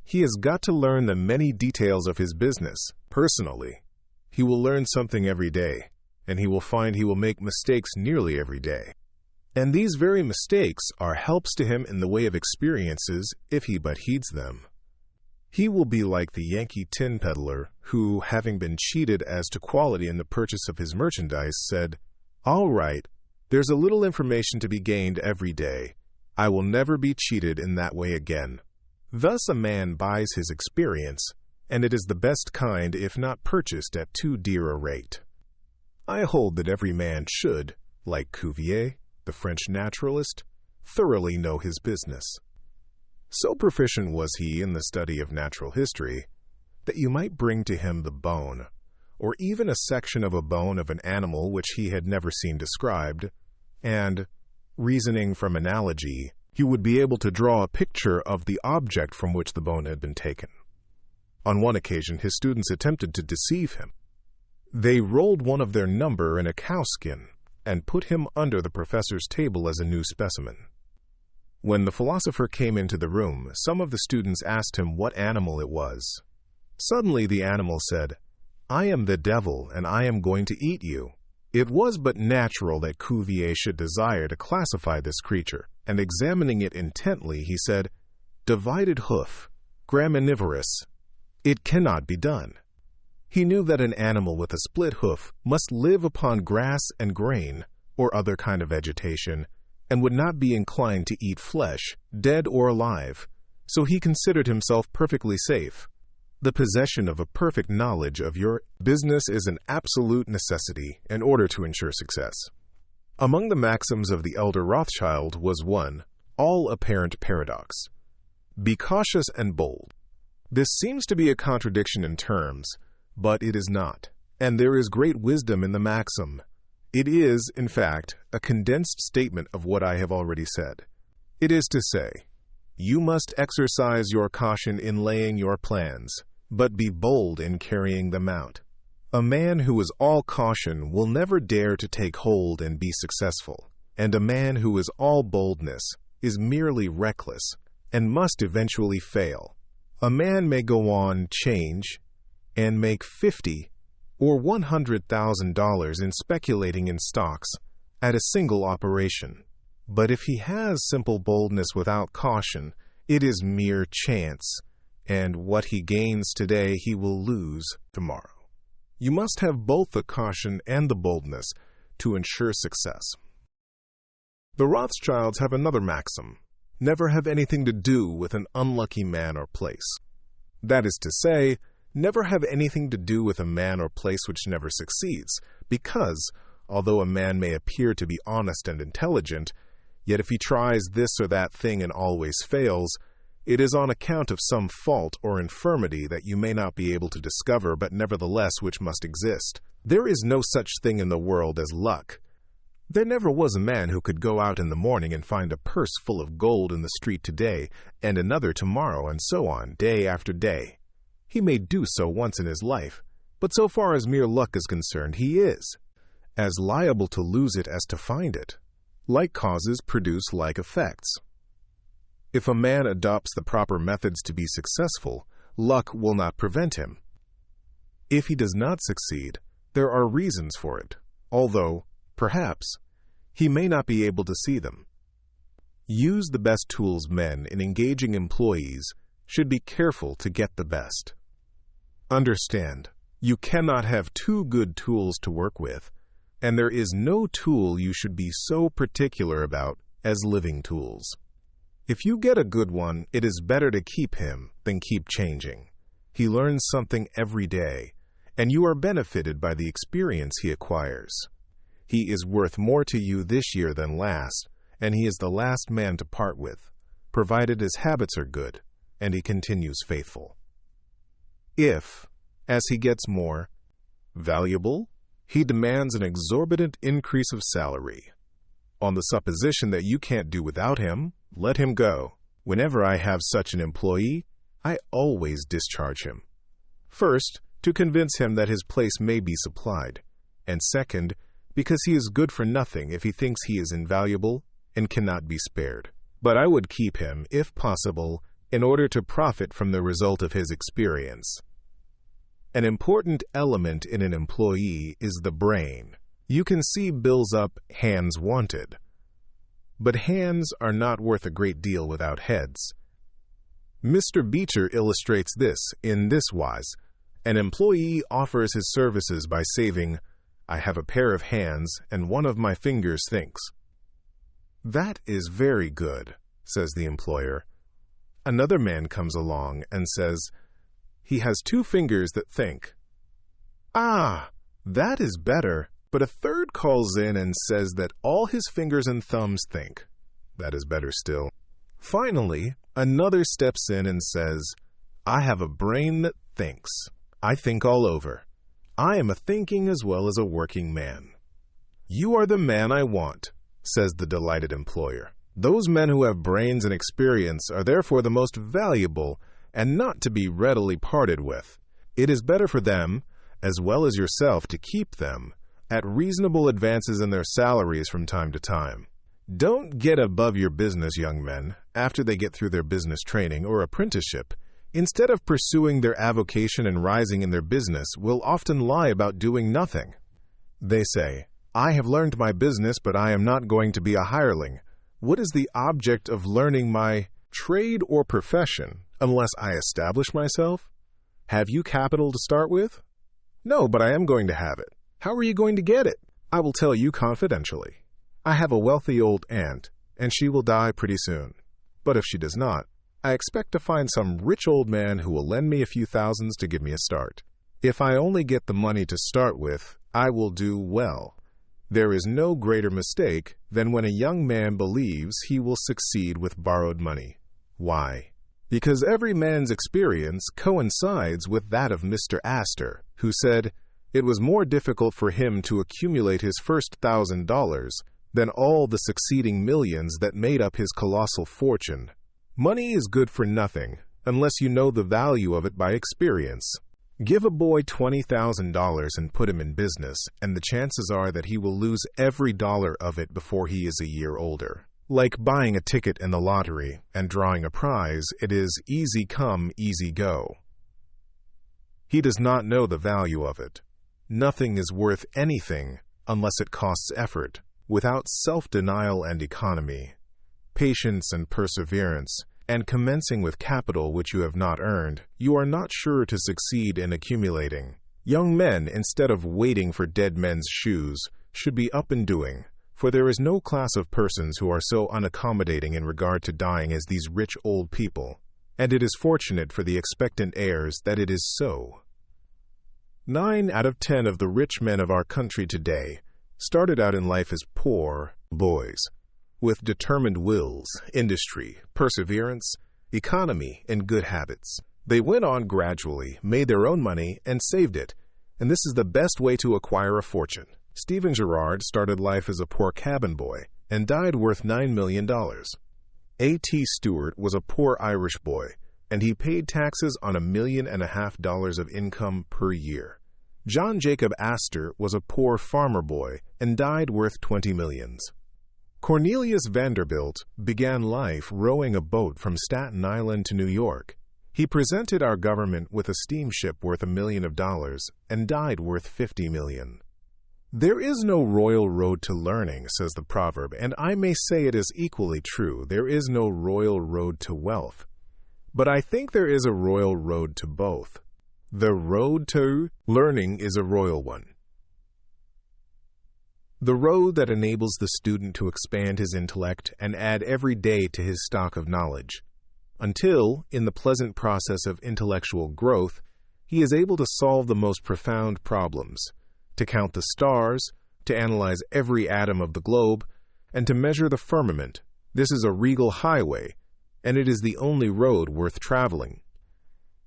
He has got to learn the many details of his business personally. He will learn something every day, and he will find he will make mistakes nearly every day. And these very mistakes are helps to him in the way of experiences if he but heeds them. He will be like the Yankee tin peddler who, having been cheated as to quality in the purchase of his merchandise, said, "All right, there's a little information to be gained every day. I will never be cheated in that way again." Thus a man buys his experience, and it is the best kind if not purchased at too dear a rate. I hold that every man should, like Cuvier, the French naturalist, thoroughly know his business. So proficient was he in the study of natural history that you might bring to him the bone, or even a section of a bone of an animal which he had never seen described, and, reasoning from analogy, he would be able to draw a picture of the object from which the bone had been taken. On one occasion, his students attempted to deceive him. They rolled one of their number in a cowskin and put him under the professor's table as a new specimen. When the philosopher came into the room, some of the students asked him what animal it was. Suddenly the animal said, "I am the devil, and I am going to eat you." It was but natural that Cuvier should desire to classify this creature, and examining it intently, he said, "Divided hoof, graminivorous. It cannot be done." He knew that an animal with a split hoof must live upon grass and grain, or other kind of vegetation, and would not be inclined to eat flesh, dead or alive, so he considered himself perfectly safe. The possession of a perfect knowledge of your business is an absolute necessity in order to ensure success. Among the maxims of the elder Rothschild was one, all apparent paradox. Be cautious and bold. This seems to be a contradiction in terms, but it is not, and there is great wisdom in the maxim. It is, in fact, a condensed statement of what I have already said. It is to say, you must exercise your caution in laying your plans, but be bold in carrying them out. A man who is all caution will never dare to take hold and be successful, and a man who is all boldness is merely reckless and must eventually fail. A man may go on, change, and make $50,000 or $100,000 in speculating in stocks at a single operation. But if he has simple boldness without caution, it is mere chance, and what he gains today he will lose tomorrow. You must have both the caution and the boldness to ensure success. The Rothschilds have another maxim: never have anything to do with an unlucky man or place. That is to say, never have anything to do with a man or place which never succeeds, because, although a man may appear to be honest and intelligent, yet if he tries this or that thing and always fails, it is on account of some fault or infirmity that you may not be able to discover, but nevertheless which must exist. There is no such thing in the world as luck. There never was a man who could go out in the morning and find a purse full of gold in the street today, and another tomorrow, and so on, day after day. He may do so once in his life, but so far as mere luck is concerned, he is as liable to lose it as to find it. Like causes produce like effects. If a man adopts the proper methods to be successful, luck will not prevent him. If he does not succeed, there are reasons for it, although, perhaps, he may not be able to see them. Use the best tools. Men in engaging employees should be careful to get the best. Understand, you cannot have two good tools to work with, and there is no tool you should be so particular about as living tools. If you get a good one, it is better to keep him than keep changing. He learns something every day, and you are benefited by the experience he acquires. He is worth more to you this year than last, and he is the last man to part with, provided his habits are good, and he continues faithful. If, as he gets more valuable, he demands an exorbitant increase of salary, on the supposition that you can't do without him, let him go. Whenever I have such an employee, I always discharge him. First, to convince him that his place may be supplied, and second, because he is good for nothing if he thinks he is invaluable and cannot be spared. But I would keep him, if possible, in order to profit from the result of his experience. An important element in an employee is the brain. You can see bills up, hands wanted. But hands are not worth a great deal without heads. Mr. Beecher illustrates this in this wise. An employee offers his services by saving, "I have a pair of hands, and one of my fingers thinks." "That is very good," says the employer. Another man comes along and says, "He has 2 fingers that think." "Ah, that is better." But a third calls in and says that all his fingers and thumbs think. That is better still. Finally, another steps in and says, "I have a brain that thinks. I think all over. I am a thinking as well as a working man." "You are the man I want," says the delighted employer. "Those men who have brains and experience are therefore the most valuable and not to be readily parted with. It is better for them, as well as yourself, to keep them at reasonable advances in their salaries from time to time. Don't get above your business, young men, after they get through their business training or apprenticeship. Instead of pursuing their avocation and rising in their business, will often lie about doing nothing. They say, 'I have learned my business, but I am not going to be a hireling. What is the object of learning my trade or profession unless I establish myself? Have you capital to start with? No, but I am going to have it. How are you going to get it? I will tell you confidentially. I have a wealthy old aunt, and she will die pretty soon. But if she does not, I expect to find some rich old man who will lend me a few thousands to give me a start. If I only get the money to start with, I will do well. There is no greater mistake than when a young man believes he will succeed with borrowed money. Why? Because every man's experience coincides with that of Mr. Astor, who said, it was more difficult for him to accumulate his first $1,000 than all the succeeding millions that made up his colossal fortune. Money is good for nothing unless you know the value of it by experience. Give a boy $20,000 and put him in business, and the chances are that he will lose every dollar of it before he is a year older. Like buying a ticket in the lottery and drawing a prize, it is easy come, easy go. He does not know the value of it. Nothing is worth anything unless it costs effort. Without self-denial and economy, patience and perseverance, and commencing with capital which you have not earned, you are not sure to succeed in accumulating. Young men, instead of waiting for dead men's shoes, should be up and doing, for there is no class of persons who are so unaccommodating in regard to dying as these rich old people, and it is fortunate for the expectant heirs that it is so. 9 out of 10 of the rich men of our country today started out in life as poor boys, with determined wills, industry, perseverance, economy, and good habits. They went on gradually, made their own money, and saved it, and this is the best way to acquire a fortune. Stephen Girard started life as a poor cabin boy and died worth $9 million. A.T. Stewart was a poor Irish boy, and he paid taxes on $1.5 million of income per year. John Jacob Astor was a poor farmer boy and died worth 20 millions. Cornelius Vanderbilt began life rowing a boat from Staten Island to New York. He presented our government with a steamship worth $1 million and died worth 50 million. There is no royal road to learning, says the proverb, and I may say it is equally true. There is no royal road to wealth. But I think there is a royal road to both. The road to learning is a royal one. The road that enables the student to expand his intellect and add every day to his stock of knowledge, until, in the pleasant process of intellectual growth, he is able to solve the most profound problems, to count the stars, to analyze every atom of the globe, and to measure the firmament. This is a regal highway, and it is the only road worth traveling.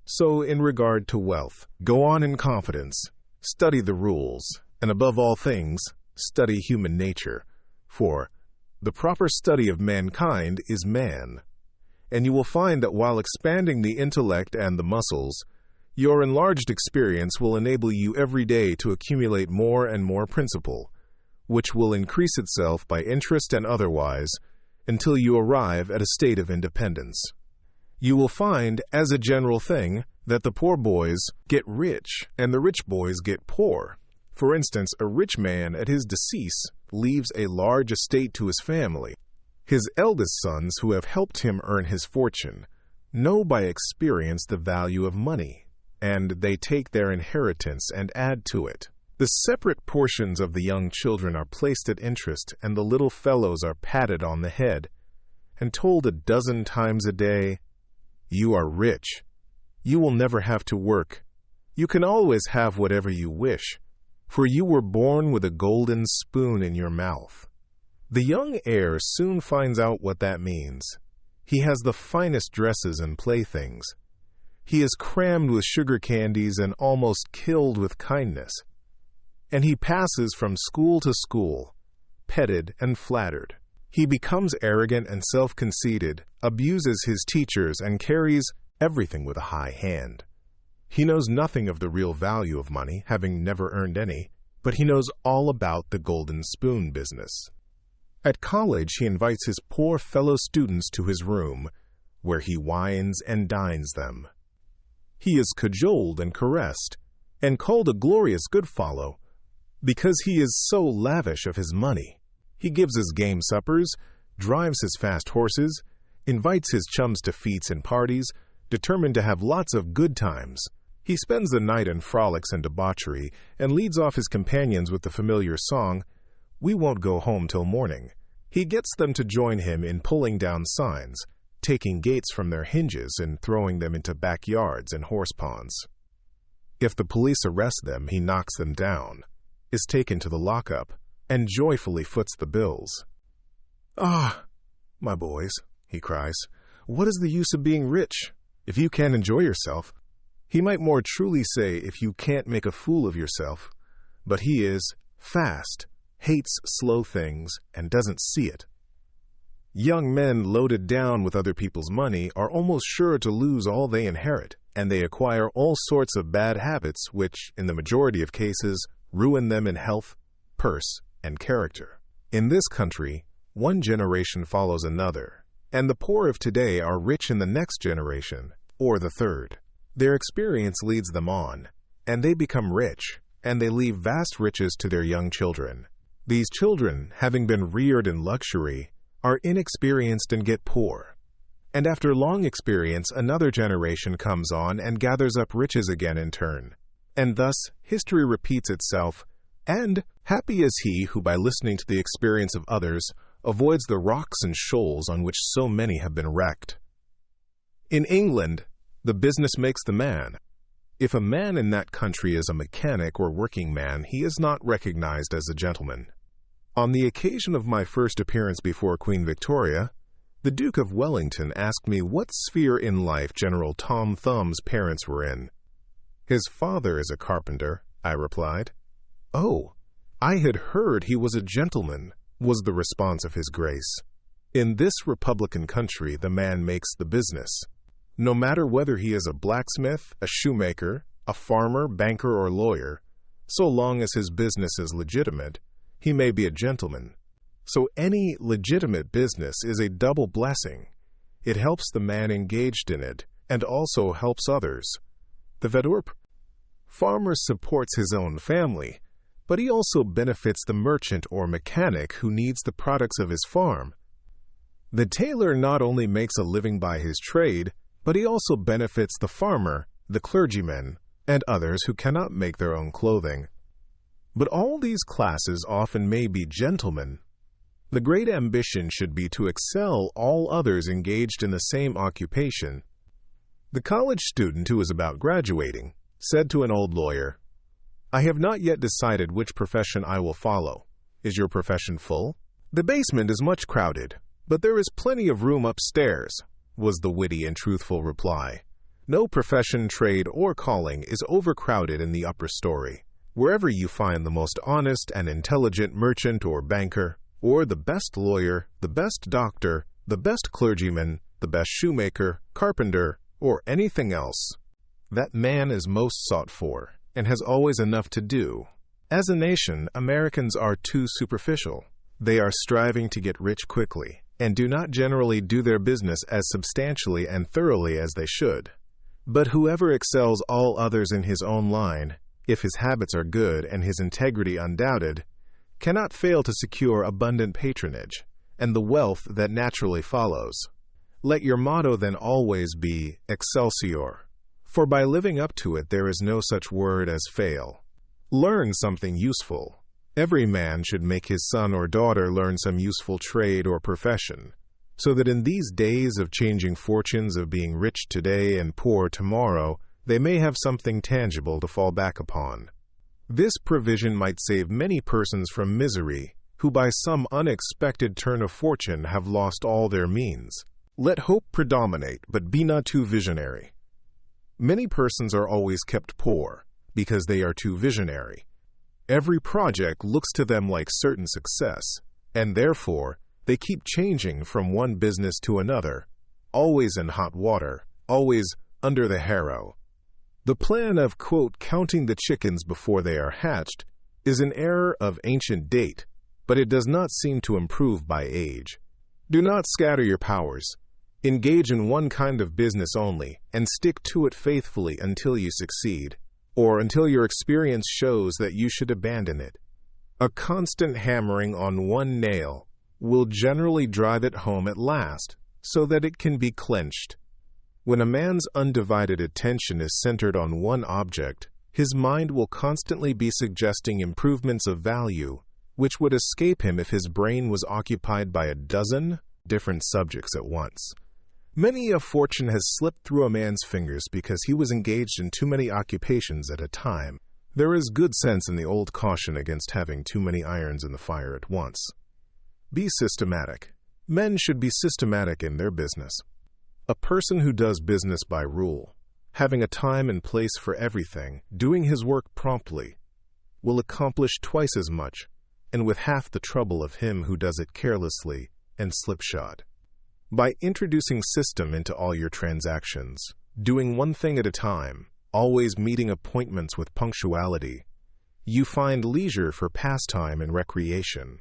So, in regard to wealth, go on in confidence, study the rules, and above all things, study human nature, for the proper study of mankind is man. And you will find that while expanding the intellect and the muscles, your enlarged experience will enable you every day to accumulate more and more principle, which will increase itself by interest and otherwise, until you arrive at a state of independence. You will find, as a general thing, that the poor boys get rich and the rich boys get poor, For instance, a rich man at his decease leaves a large estate to his family. His eldest sons, who have helped him earn his fortune, know by experience the value of money, and they take their inheritance and add to it. The separate portions of the young children are placed at interest, and the little fellows are patted on the head and told a dozen times a day, "You are rich. You will never have to work. You can always have whatever you wish, for you were born with a golden spoon in your mouth." The young heir soon finds out what that means. He has the finest dresses and playthings. He is crammed with sugar candies and almost killed with kindness. And he passes from school to school, petted and flattered. He becomes arrogant and self-conceited, abuses his teachers, and carries everything with a high hand. He knows nothing of the real value of money, having never earned any, but he knows all about the golden spoon business. At college, he invites his poor fellow students to his room, where he wines and dines them. He is cajoled and caressed, and called a glorious good fellow, because he is so lavish of his money. He gives his game suppers, drives his fast horses, invites his chums to feats and parties, determined to have lots of good times. He spends the night in frolics and debauchery, and leads off his companions with the familiar song, "We won't go home till morning." He gets them to join him in pulling down signs, taking gates from their hinges and throwing them into backyards and horse ponds. If the police arrest them, he knocks them down, is taken to the lockup, and joyfully foots the bills. "Ah, my boys," he cries, "what is the use of being rich if you can't enjoy yourself?" He might more truly say, if you can't make a fool of yourself, but he is fast, hates slow things, and doesn't see it. Young men loaded down with other people's money are almost sure to lose all they inherit, and they acquire all sorts of bad habits which, in the majority of cases, ruin them in health, purse, and character. In this country, one generation follows another, and the poor of today are rich in the next generation, or the third. Their experience leads them on, and they become rich, and they leave vast riches to their young children. These children, having been reared in luxury, are inexperienced and get poor. And after long experience, another generation comes on and gathers up riches again in turn. And thus, history repeats itself, and happy is he who, by listening to the experience of others, avoids the rocks and shoals on which so many have been wrecked. In England, the business makes the man. If a man in that country is a mechanic or working man, he is not recognized as a gentleman. On the occasion of my first appearance before Queen Victoria, the Duke of Wellington asked me what sphere in life General Tom Thumb's parents were in. "His father is a carpenter," I replied. "Oh, I had heard he was a gentleman," was the response of His Grace. In this republican country, the man makes the business. No matter whether he is a blacksmith, a shoemaker, a farmer, banker, or lawyer, so long as his business is legitimate, he may be a gentleman. So any legitimate business is a double blessing. It helps the man engaged in it, and also helps others. The farmer supports his own family, but he also benefits the merchant or mechanic who needs the products of his farm. The tailor not only makes a living by his trade, but he also benefits the farmer, the clergyman, and others who cannot make their own clothing. But all these classes often may be gentlemen. The great ambition should be to excel all others engaged in the same occupation. The college student who was about graduating said to an old lawyer, "I have not yet decided which profession I will follow. Is your profession full?" "The basement is much crowded, but there is plenty of room upstairs," was the witty and truthful reply. No profession, trade, or calling is overcrowded in the upper story. Wherever you find the most honest and intelligent merchant or banker, or the best lawyer, the best doctor, the best clergyman, the best shoemaker, carpenter, or anything else, that man is most sought for, and has always enough to do. As a nation, Americans are too superficial. They are striving to get rich quickly, and do not generally do their business as substantially and thoroughly as they should. But whoever excels all others in his own line if his habits are good and his integrity undoubted, cannot fail to secure abundant patronage and the wealth that naturally follows. Let your motto then always be Excelsior, for by living up to it there is no such word as fail. Learn something useful. Every man should make his son or daughter learn some useful trade or profession, so that in these days of changing fortunes, of being rich today and poor tomorrow, they may have something tangible to fall back upon. This provision might save many persons from misery, who by some unexpected turn of fortune have lost all their means. Let hope predominate, but be not too visionary. Many persons are always kept poor, because they are too visionary. Every project looks to them like certain success, and therefore they keep changing from one business to another, always in hot water, always under the harrow. The plan of, quote, counting the chickens before they are hatched is an error of ancient date, but it does not seem to improve by age. Do not scatter your powers. Engage in one kind of business only, and stick to it faithfully until you succeed, or until your experience shows that you should abandon it. A constant hammering on one nail will generally drive it home at last, so that it can be clenched. When a man's undivided attention is centered on one object, his mind will constantly be suggesting improvements of value, which would escape him if his brain was occupied by a dozen different subjects at once. Many a fortune has slipped through a man's fingers because he was engaged in too many occupations at a time. There is good sense in the old caution against having too many irons in the fire at once. Be systematic. Men should be systematic in their business. A person who does business by rule, having a time and place for everything, doing his work promptly, will accomplish twice as much, and with half the trouble of him who does it carelessly and slipshod. By introducing system into all your transactions, doing one thing at a time, always meeting appointments with punctuality, you find leisure for pastime and recreation.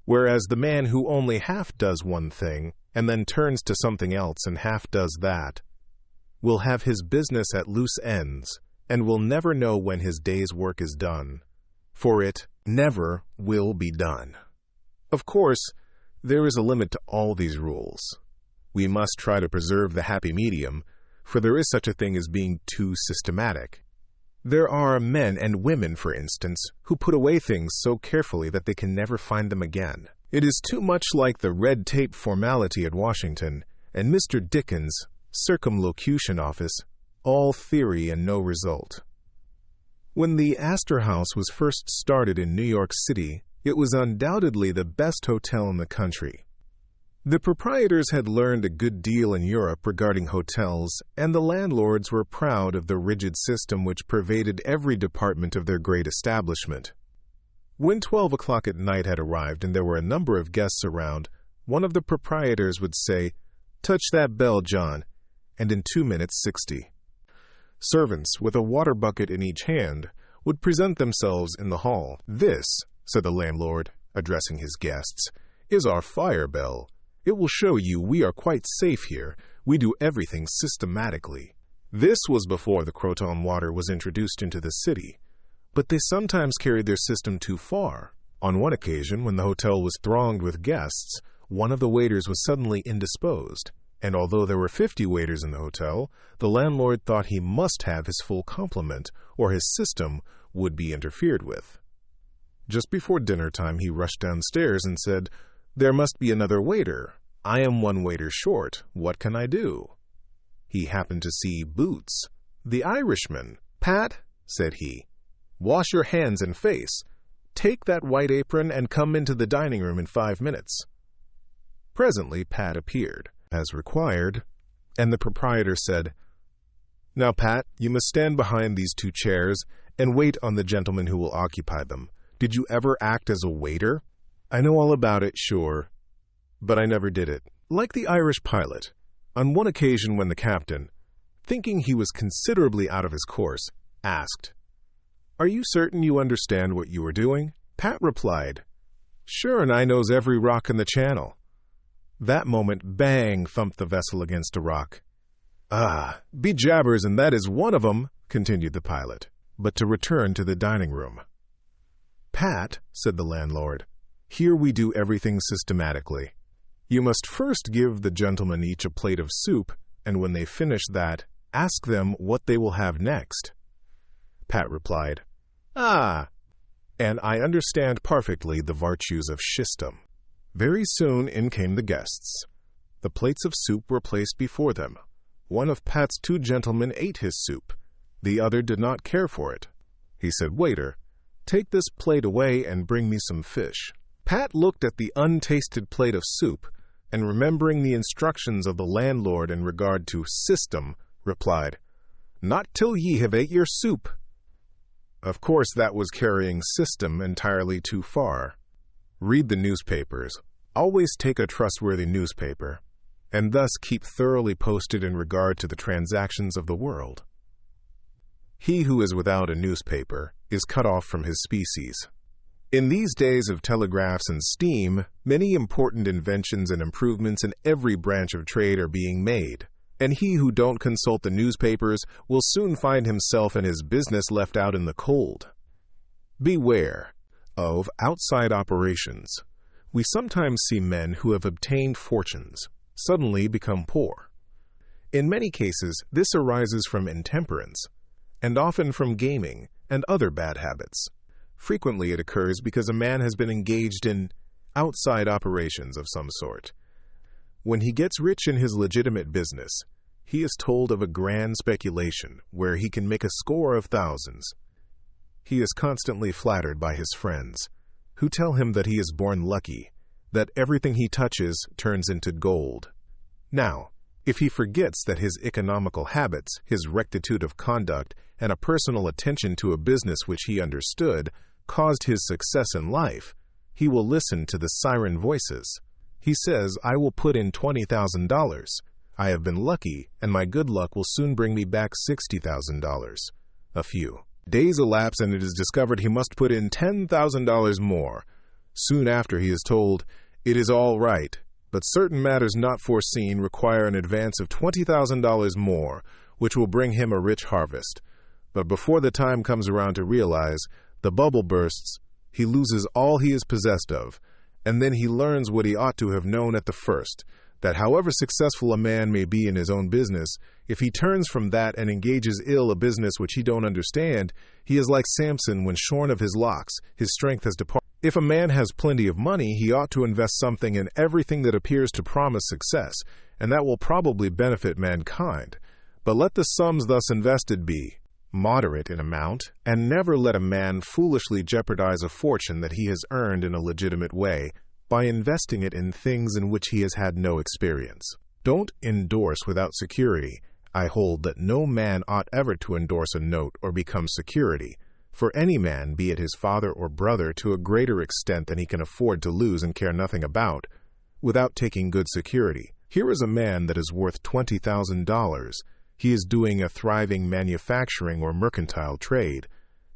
Whereas the man who only half does one thing and then turns to something else and half does that will have his business at loose ends and will never know when his day's work is done, for it never will be done. Of course, there is a limit to all these rules. We must try to preserve the happy medium, for there is such a thing as being too systematic. There are men and women, for instance, who put away things so carefully that they can never find them again. It is too much like the red tape formality at Washington and Mr. Dickens' circumlocution office, all theory and no result. When the Astor House was first started in New York City, it was undoubtedly the best hotel in the country. The proprietors had learned a good deal in Europe regarding hotels, and the landlords were proud of the rigid system which pervaded every department of their great establishment. When 12 o'clock at night had arrived and there were a number of guests around, one of the proprietors would say, "Touch that bell, John," and in 2 minutes 60. Servants, with a water bucket in each hand, would present themselves in the hall. "This," said the landlord, addressing his guests, "is our fire bell. It will show you we are quite safe here. We do everything systematically." This was before the Croton water was introduced into the city, but they sometimes carried their system too far. On one occasion, when the hotel was thronged with guests, one of the waiters was suddenly indisposed, and although there were 50 waiters in the hotel, the landlord thought he must have his full complement, or his system would be interfered with. Just before dinner time, he rushed downstairs and said, "There must be another waiter. I am one waiter short. What can I do?" He happened to see Boots, the Irishman. "Pat," said he, "wash your hands and face. Take that white apron and come into the dining room in 5 minutes." Presently Pat appeared, as required, and the proprietor said, "Now, Pat, you must stand behind these 2 chairs and wait on the gentleman who will occupy them. Did you ever act as a waiter?" "I know all about it, sure, but I never did it." Like the Irish pilot, on one occasion when the captain, thinking he was considerably out of his course, asked, "Are you certain you understand what you are doing?" Pat replied, "Sure, and I knows every rock in the channel." That moment, bang, thumped the vessel against a rock. "Ah, be jabbers, and that is one of 'em," continued the pilot. but to return to the dining room. "Pat," said the landlord, "here we do everything systematically. You must first give the gentlemen each a plate of soup, and when they finish that, ask them what they will have next." Pat replied, "Ah, and I understand perfectly the virtues of system." Very soon in came the guests. The plates of soup were placed before them. One of Pat's two gentlemen ate his soup. The other did not care for it. He said, "Waiter, take this plate away and bring me some fish." Pat looked at the untasted plate of soup, and remembering the instructions of the landlord in regard to system, replied, "Not till ye have ate your soup." Of course, that was carrying system entirely too far. Read the newspapers. Always take a trustworthy newspaper, and thus keep thoroughly posted in regard to the transactions of the world. He who is without a newspaper is cut off from his species. In these days of telegraphs and steam, many important inventions and improvements in every branch of trade are being made, and he who don't consult the newspapers will soon find himself and his business left out in the cold. Beware of outside operations. We sometimes see men who have obtained fortunes suddenly become poor. In many cases, this arises from intemperance, and often from gaming and other bad habits. Frequently it occurs because a man has been engaged in outside operations of some sort. When he gets rich in his legitimate business, he is told of a grand speculation where he can make a score of thousands. He is constantly flattered by his friends, who tell him that he is born lucky, that everything he touches turns into gold. Now, if he forgets that his economical habits, his rectitude of conduct, and a personal attention to a business which he understood caused his success in life, he will listen to the siren voices. He says, "I will put in $20,000. I have been lucky, and my good luck will soon bring me back $60,000. A few days elapse, and it is discovered he must put in $10,000 more. Soon after, he is told, "It is all right, but certain matters not foreseen require an advance of $20,000 more, which will bring him a rich harvest." But before the time comes around to realize, the bubble bursts, he loses all he is possessed of, and then he learns what he ought to have known at the first, that however successful a man may be in his own business, if he turns from that and engages ill a business which he don't understand, he is like Samson when shorn of his locks, his strength has departed. If a man has plenty of money, he ought to invest something in everything that appears to promise success, and that will probably benefit mankind. But let the sums thus invested be moderate in amount, and never let a man foolishly jeopardize a fortune that he has earned in a legitimate way by investing it in things in which he has had no experience. Don't endorse without security. I hold that no man ought ever to endorse a note or become security, for any man, be it his father or brother, to a greater extent than he can afford to lose and care nothing about, without taking good security. Here is a man that is worth $20,000. He is doing a thriving manufacturing or mercantile trade.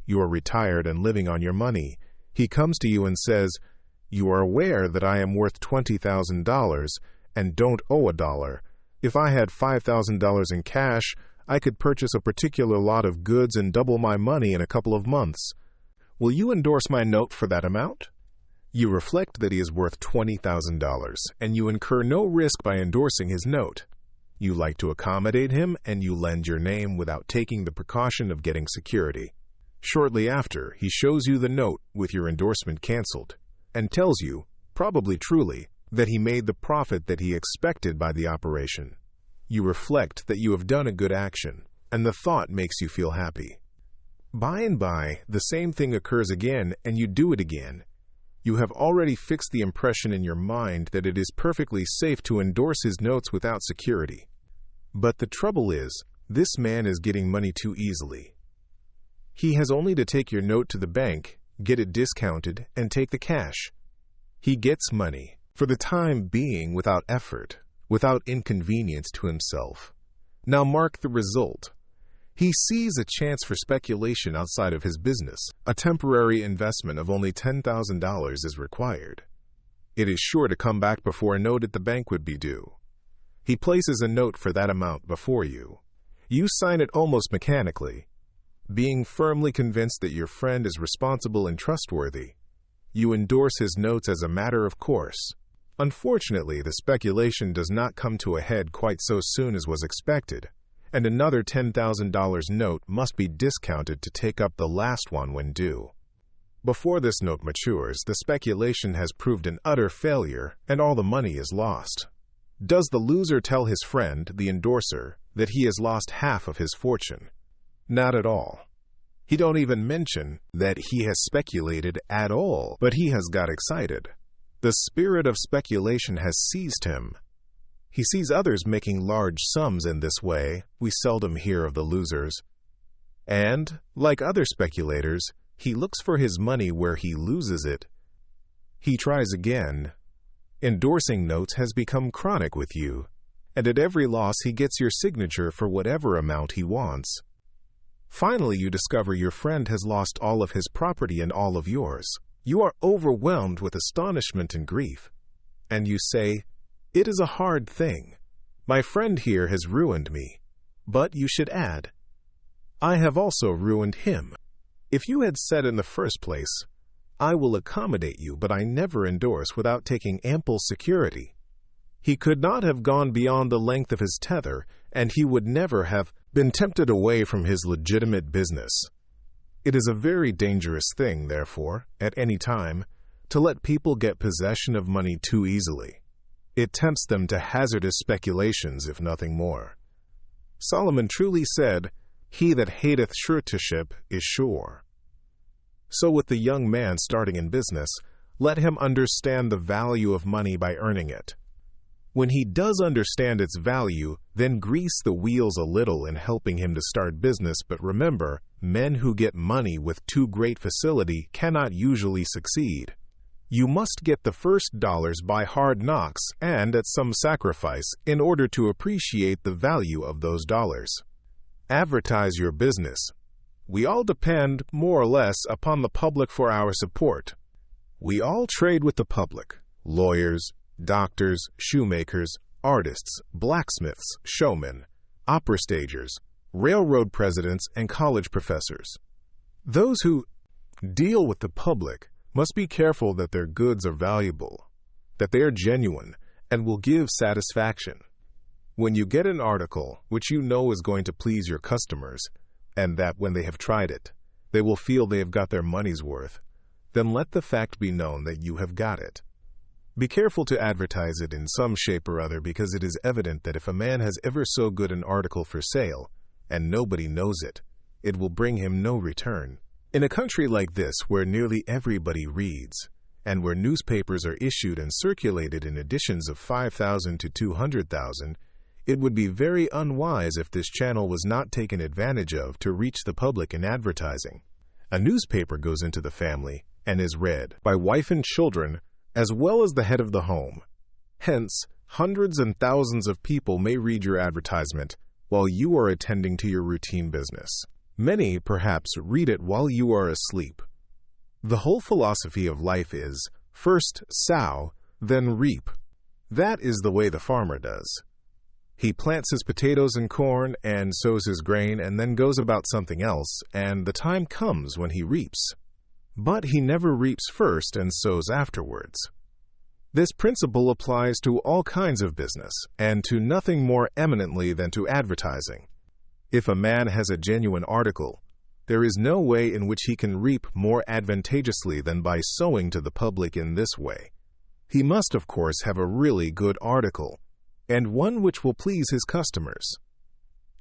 You are retired and living on your money. He comes to you and says, "You are aware that I am worth $20,000 and don't owe a dollar. If I had $5,000 in cash, I could purchase a particular lot of goods and double my money in a couple of months. Will you endorse my note for that amount?" You reflect that he is worth $20,000, and you incur no risk by endorsing his note. You like to accommodate him, and you lend your name without taking the precaution of getting security. Shortly after, he shows you the note with your endorsement canceled, and tells you, probably truly, that he made the profit that he expected by the operation. You reflect that you have done a good action, and the thought makes you feel happy. By and by, the same thing occurs again, and you do it again. You have already fixed the impression in your mind that it is perfectly safe to endorse his notes without security. But the trouble is, this man is getting money too easily. He has only to take your note to the bank, get it discounted, and take the cash. He gets money, for the time being, without effort, without inconvenience to himself. Now mark the result. He sees a chance for speculation outside of his business. A temporary investment of only $10,000 is required. It is sure to come back before a note at the bank would be due. He places a note for that amount before you. You sign it almost mechanically. being firmly convinced that your friend is responsible and trustworthy. You endorse his notes as a matter of course. Unfortunately, the speculation does not come to a head quite so soon as was expected, and another $10,000 note must be discounted to take up the last one when due. Before this note matures, the speculation has proved an utter failure, and all the money is lost. Does the loser tell his friend, the endorser, that he has lost half of his fortune? Not at all. He don't even mention that he has speculated at all, but he has got excited. The spirit of speculation has seized him. He sees others making large sums in this way. We seldom hear of the losers. And, like other speculators, he looks for his money where he loses it. He tries again. Endorsing notes has become chronic with you, and at every loss he gets your signature for whatever amount he wants. Finally, you discover your friend has lost all of his property and all of yours. You are overwhelmed with astonishment and grief, and you say, "It is a hard thing. My friend here has ruined me." But you should add, "I have also ruined him." If you had said in the first place, "I will accommodate you, but I never endorse without taking ample security," he could not have gone beyond the length of his tether, and he would never have been tempted away from his legitimate business. It is a very dangerous thing, therefore, at any time, to let people get possession of money too easily. It tempts them to hazardous speculations, if nothing more. Solomon truly said, "He that hateth suretyship is sure." So with the young man starting in business, let him understand the value of money by earning it. When he does understand its value, then grease the wheels a little in helping him to start business, but remember, men who get money with too great facility cannot usually succeed. You must get the first dollars by hard knocks and at some sacrifice in order to appreciate the value of those dollars. Advertise your business. We all depend, more or less, upon the public for our support. We all trade with the public: lawyers, doctors, shoemakers, artists, blacksmiths, showmen, opera stagers, railroad presidents, and college professors. Those who deal with the public must be careful that their goods are valuable, that they are genuine, and will give satisfaction. When you get an article which you know is going to please your customers, and that when they have tried it, they will feel they have got their money's worth, then let the fact be known that you have got it. Be careful to advertise it in some shape or other, because it is evident that if a man has ever so good an article for sale, and nobody knows it, it will bring him no return. In a country like this, where nearly everybody reads, and where newspapers are issued and circulated in editions of 5,000 to 200,000, it would be very unwise if this channel was not taken advantage of to reach the public in advertising. A newspaper goes into the family and is read by wife and children, as well as the head of the home. Hence, hundreds and thousands of people may read your advertisement while you are attending to your routine business. Many, perhaps, read it while you are asleep. The whole philosophy of life is, first sow, then reap. That is the way the farmer does. He plants his potatoes and corn and sows his grain and then goes about something else, and the time comes when he reaps. But he never reaps first and sows afterwards. This principle applies to all kinds of business, and to nothing more eminently than to advertising. If a man has a genuine article, there is no way in which he can reap more advantageously than by sowing to the public in this way. He must, of course, have a really good article, and one which will please his customers.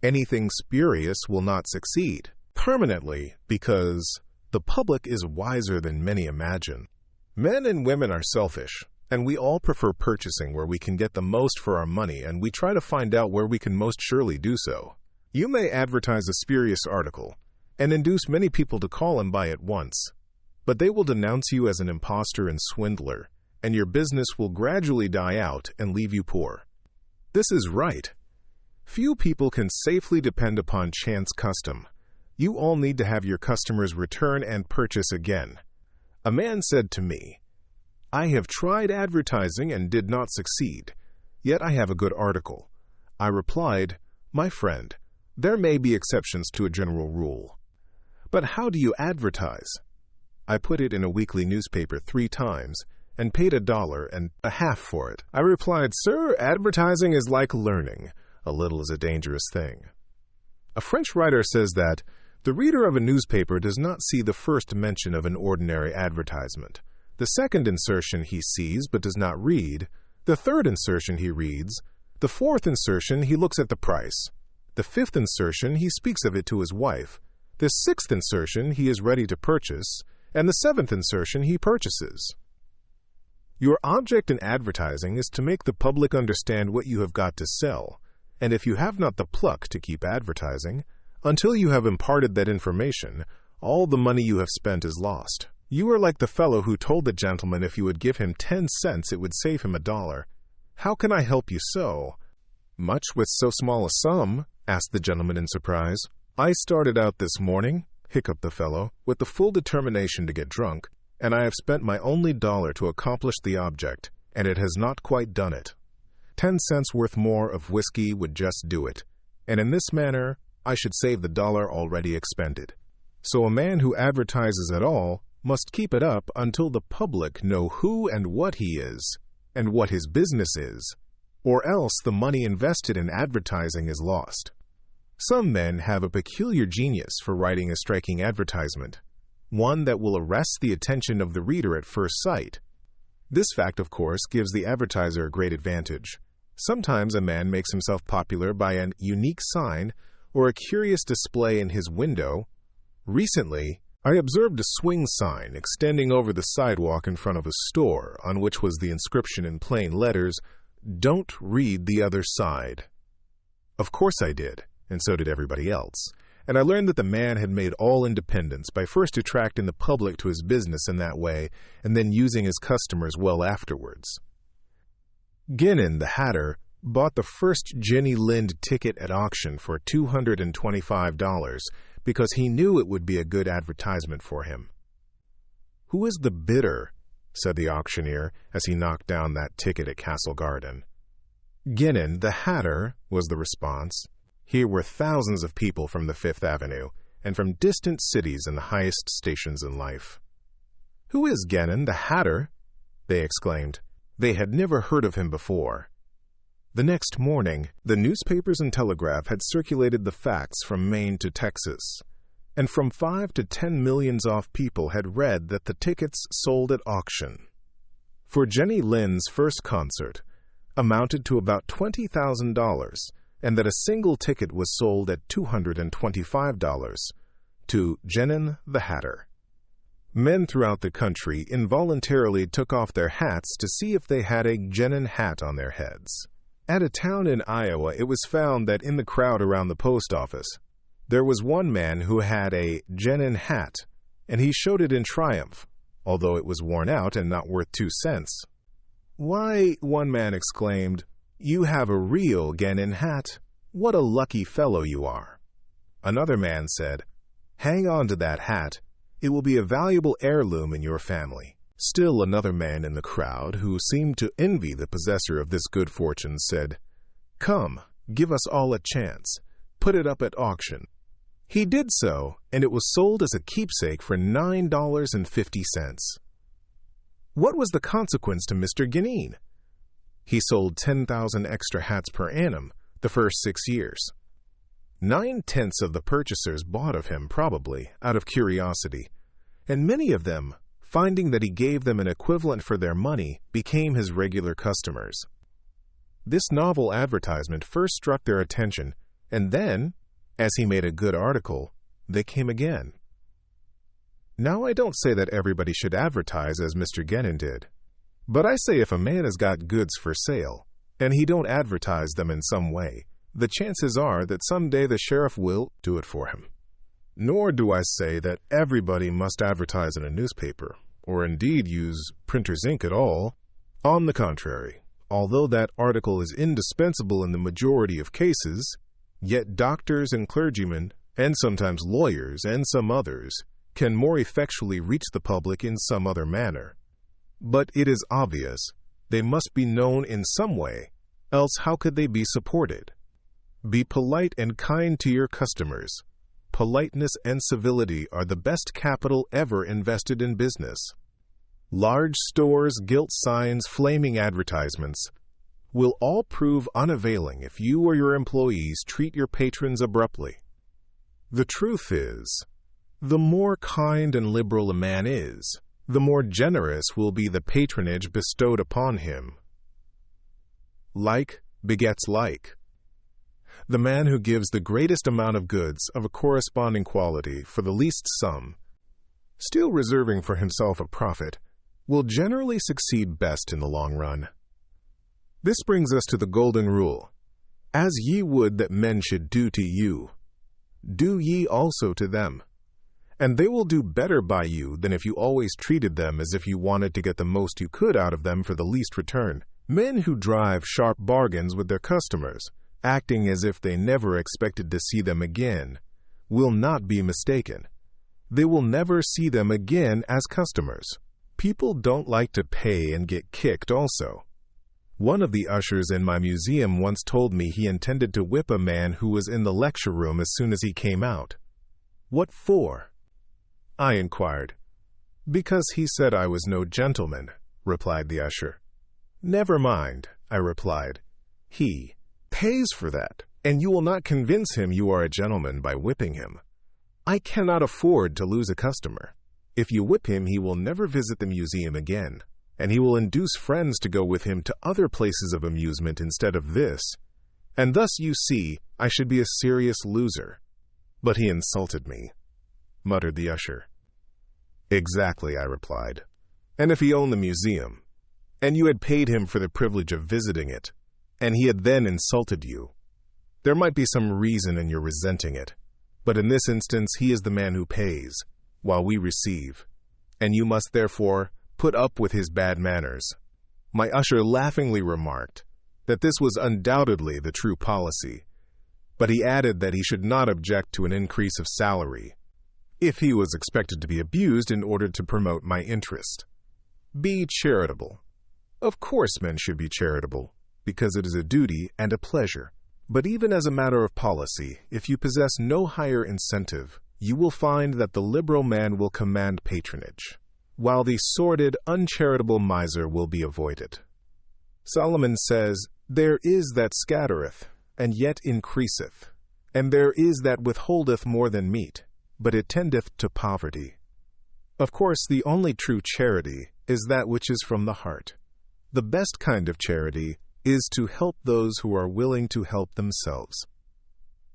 Anything spurious will not succeed permanently, because the public is wiser than many imagine. Men and women are selfish, and we all prefer purchasing where we can get the most for our money, and we try to find out where we can most surely do so. You may advertise a spurious article and induce many people to call and buy at once, but they will denounce you as an impostor and swindler, and your business will gradually die out and leave you poor. This is right. Few people can safely depend upon chance custom. You all need to have your customers return and purchase again. A man said to me, "I have tried advertising and did not succeed, yet I have a good article." I replied, "My friend, there may be exceptions to a general rule. But how do you advertise? I put it in a weekly newspaper 3 times and paid $1.50 for it. I replied, "Sir, advertising is like learning. A little is a dangerous thing." A French writer says that the reader of a newspaper does not see the first mention of an ordinary advertisement. The second insertion he sees but does not read. The third insertion he reads. The fourth insertion he looks at the price. The fifth insertion he speaks of it to his wife. The sixth insertion he is ready to purchase. And the seventh insertion he purchases. Your object in advertising is to make the public understand what you have got to sell, and if you have not the pluck to keep advertising, until you have imparted that information, all the money you have spent is lost. You are like the fellow who told the gentleman if you would give him 10 cents it would save him $1. "How can I help you so?" "Much with so small a sum?" asked the gentleman in surprise. "I started out this morning," hiccuped the fellow, "with the full determination to get drunk, and I have spent my only $1 to accomplish the object, and it has not quite done it. 10 cents worth more of whiskey would just do it, and in this manner I should save the $1 already expended. So a man who advertises at all must keep it up until the public know who and what he is, and what his business is, or else the money invested in advertising is lost." Some men have a peculiar genius for writing a striking advertisement, one that will arrest the attention of the reader at first sight. This fact, of course, gives the advertiser a great advantage. Sometimes a man makes himself popular by an unique sign or a curious display in his window. Recently, I observed a swing sign extending over the sidewalk in front of a store on which was the inscription in plain letters, "Don't read the other side." Of course I did, and so did everybody else, and I learned that the man had made all independence by first attracting the public to his business in that way and then using his customers well afterwards. Genin, the hatter, bought the first Jenny Lind ticket at auction for $225 because he knew it would be a good advertisement for him. "Who is the bidder?" said the auctioneer as he knocked down that ticket at Castle Garden. "Genin, the hatter," was the response. Here were thousands of people from the Fifth Avenue and from distant cities and the highest stations in life. "Who is Genin, the hatter?" they exclaimed. They had never heard of him before. The next morning, the newspapers and telegraph had circulated the facts from Maine to Texas, and from 5 to 10 millions off people had read that the tickets sold at auction for Jenny Lind's first concert amounted to about $20,000, and that a single ticket was sold at $225 to Genin the Hatter. Men throughout the country involuntarily took off their hats to see if they had a Genin hat on their heads. At a town in Iowa, it was found that in the crowd around the post office, there was one man who had a Genin hat, and he showed it in triumph, although it was worn out and not worth 2 cents. "Why," one man exclaimed, "you have a real Genin hat. What a lucky fellow you are." Another man said, "Hang on to that hat. It will be a valuable heirloom in your family." Still another man in the crowd, who seemed to envy the possessor of this good fortune, said, "Come, give us all a chance. Put it up at auction." He did so, and it was sold as a keepsake for $9.50. What was the consequence to Mr. Genin? He sold 10,000 extra hats per annum the first 6 years. 9/10 of the purchasers bought of him, probably, out of curiosity, and many of them, finding that he gave them an equivalent for their money, became his regular customers. This novel advertisement first struck their attention, and then, as he made a good article, they came again. Now, I don't say that everybody should advertise as Mr. Genin did, but I say if a man has got goods for sale, and he don't advertise them in some way, the chances are that someday the sheriff will do it for him. Nor do I say that everybody must advertise in a newspaper, or indeed use printer's ink at all. On the contrary, although that article is indispensable in the majority of cases, yet doctors and clergymen, and sometimes lawyers and some others, can more effectually reach the public in some other manner. But it is obvious they must be known in some way, else how could they be supported? Be polite and kind to your customers. politeness and civility are the best capital ever invested in business. Large stores, gilt signs, flaming advertisements will all prove unavailing if you or your employees treat your patrons abruptly. The truth is, the more kind and liberal a man is, the more generous will be the patronage bestowed upon him. Like begets like. The man who gives the greatest amount of goods of a corresponding quality for the least sum, still reserving for himself a profit, will generally succeed best in the long run. This brings us to the golden rule. As ye would that men should do to you, do ye also to them. And they will do better by you than if you always treated them as if you wanted to get the most you could out of them for the least return. Men who drive sharp bargains with their customers, acting as if they never expected to see them again, will not be mistaken. They will never see them again as customers. People don't like to pay and get kicked also. One of the ushers in my museum once told me he intended to whip a man who was in the lecture room as soon as he came out. "What for?" I inquired. "Because he said I was no gentleman," replied the usher. "Never mind," I replied. "He pays for that, and you will not convince him you are a gentleman by whipping him. I cannot afford to lose a customer. If you whip him, he will never visit the museum again, and he will induce friends to go with him to other places of amusement instead of this, and thus you see I should be a serious loser." "But he insulted me," muttered the usher. "Exactly," I replied. "And if he owned the museum, and you had paid him for the privilege of visiting it, and he had then insulted you, there might be some reason in your resenting it. But in this instance, he is the man who pays, while we receive, and you must therefore put up with his bad manners." My usher laughingly remarked that this was undoubtedly the true policy, but he added that he should not object to an increase of salary, if he was expected to be abused in order to promote my interest. Be charitable. Of course men should be charitable, because it is a duty and a pleasure. But even as a matter of policy, if you possess no higher incentive, you will find that the liberal man will command patronage, while the sordid, uncharitable miser will be avoided. Solomon says, "There is that scattereth, and yet increaseth, and there is that withholdeth more than meet, but it tendeth to poverty." Of course, the only true charity is that which is from the heart. The best kind of charity is to help those who are willing to help themselves.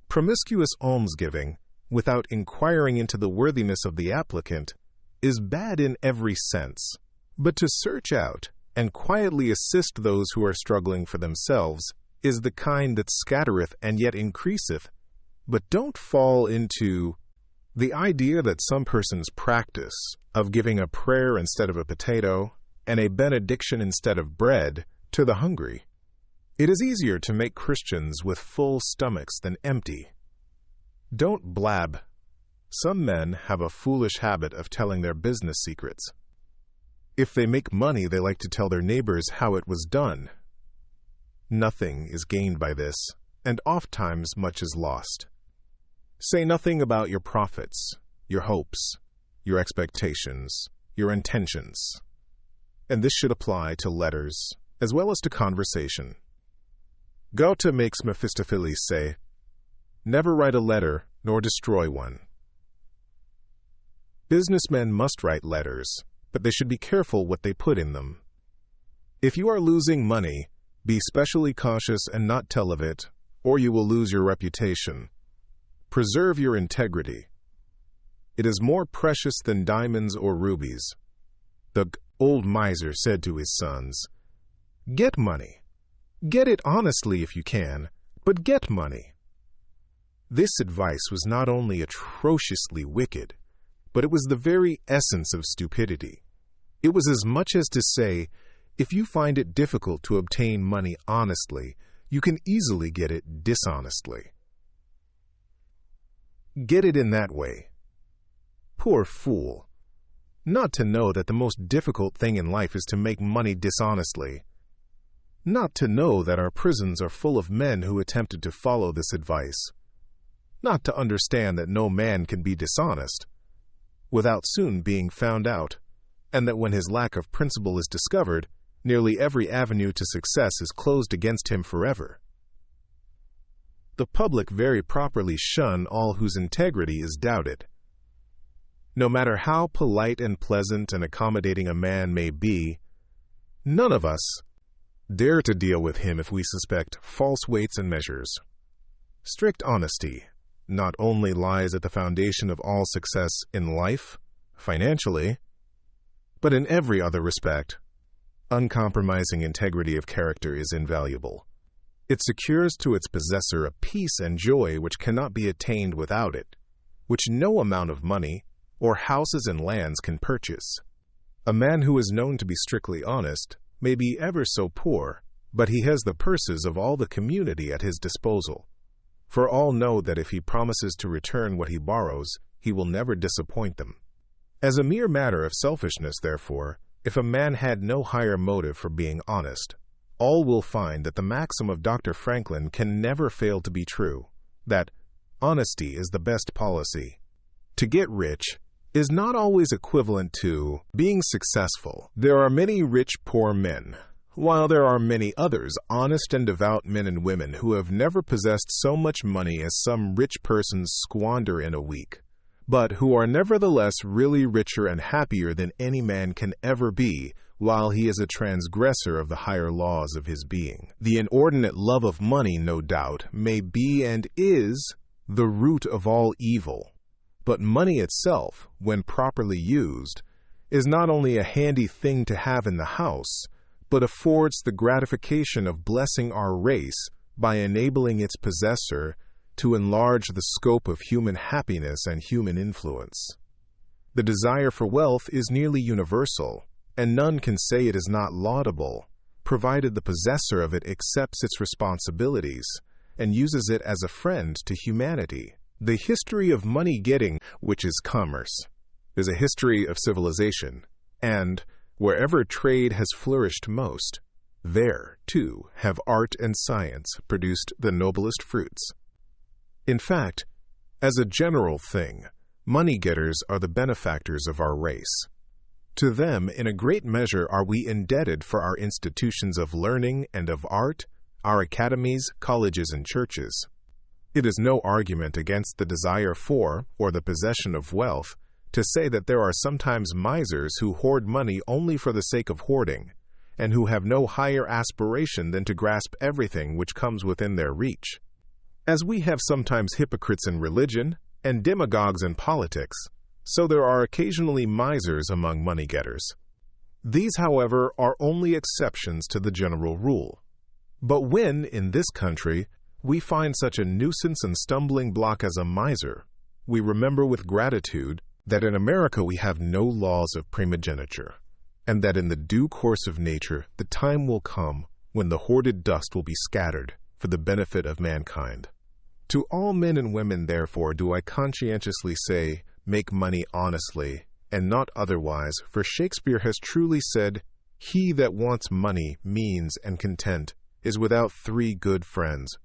Promiscuous almsgiving, without inquiring into the worthiness of the applicant, is bad in every sense. But to search out and quietly assist those who are struggling for themselves is the kind that scattereth and yet increaseth. But don't fall into the idea that some persons practice of giving a prayer instead of a potato and a benediction instead of bread to the hungry. It is easier to make Christians with full stomachs than empty. Don't blab. Some men have a foolish habit of telling their business secrets. If they make money, they like to tell their neighbors how it was done. Nothing is gained by this, and ofttimes much is lost. Say nothing about your profits, your hopes, your expectations, your intentions. And this should apply to letters as well as to conversation. Goethe makes Mephistopheles say, "Never write a letter, nor destroy one." Businessmen must write letters, but they should be careful what they put in them. If you are losing money, be specially cautious and not tell of it, or you will lose your reputation. Preserve your integrity. It is more precious than diamonds or rubies. The old miser said to his sons, "Get money. Get it honestly if you can, but get money." This advice was not only atrociously wicked, but it was the very essence of stupidity. It was as much as to say, if you find it difficult to obtain money honestly, you can easily get it dishonestly. Get it in that way. Poor fool! Not to know that the most difficult thing in life is to make money dishonestly. Not to know that our prisons are full of men who attempted to follow this advice. not to understand that no man can be dishonest without soon being found out, and that when his lack of principle is discovered, nearly every avenue to success is closed against him forever. The public very properly shun all whose integrity is doubted. No matter how polite and pleasant and accommodating a man may be, none of us dare to deal with him if we suspect false weights and measures. Strict honesty not only lies at the foundation of all success in life, financially, but in every other respect. Uncompromising integrity of character is invaluable. It secures to its possessor a peace and joy which cannot be attained without it, which no amount of money or houses and lands can purchase. A man who is known to be strictly honest may be ever so poor, but he has the purses of all the community at his disposal. For all know that if he promises to return what he borrows, he will never disappoint them. As a mere matter of selfishness, therefore, if a man had no higher motive for being honest, all will find that the maxim of Dr. Franklin can never fail to be true, that honesty is the best policy. To get rich is not always equivalent to being successful. There are many rich poor men, while there are many others, honest and devout men and women, who have never possessed so much money as some rich persons squander in a week, but who are nevertheless really richer and happier than any man can ever be, while he is a transgressor of the higher laws of his being. The inordinate love of money, no doubt, may be and is the root of all evil, but money itself, when properly used, is not only a handy thing to have in the house, but affords the gratification of blessing our race by enabling its possessor to enlarge the scope of human happiness and human influence. The desire for wealth is nearly universal, and none can say it is not laudable, provided the possessor of it accepts its responsibilities and uses it as a friend to humanity. The history of money-getting, which is commerce, is a history of civilization, and wherever trade has flourished most, there, too, have art and science produced the noblest fruits. In fact, as a general thing, money-getters are the benefactors of our race. To them, in a great measure, are we indebted for our institutions of learning and of art, our academies, colleges, and churches. It is no argument against the desire for, or the possession of wealth, to say that there are sometimes misers who hoard money only for the sake of hoarding, and who have no higher aspiration than to grasp everything which comes within their reach. As we have sometimes hypocrites in religion and demagogues in politics, so there are occasionally misers among money-getters. These, however, are only exceptions to the general rule. But when, in this country, we find such a nuisance and stumbling block as a miser, we remember with gratitude that in America we have no laws of primogeniture, and that in the due course of nature the time will come when the hoarded dust will be scattered for the benefit of mankind. To all men and women, therefore, do I conscientiously say, make money honestly, and not otherwise, for Shakespeare has truly said, "He that wants money, means, and content, is without 3 good friends,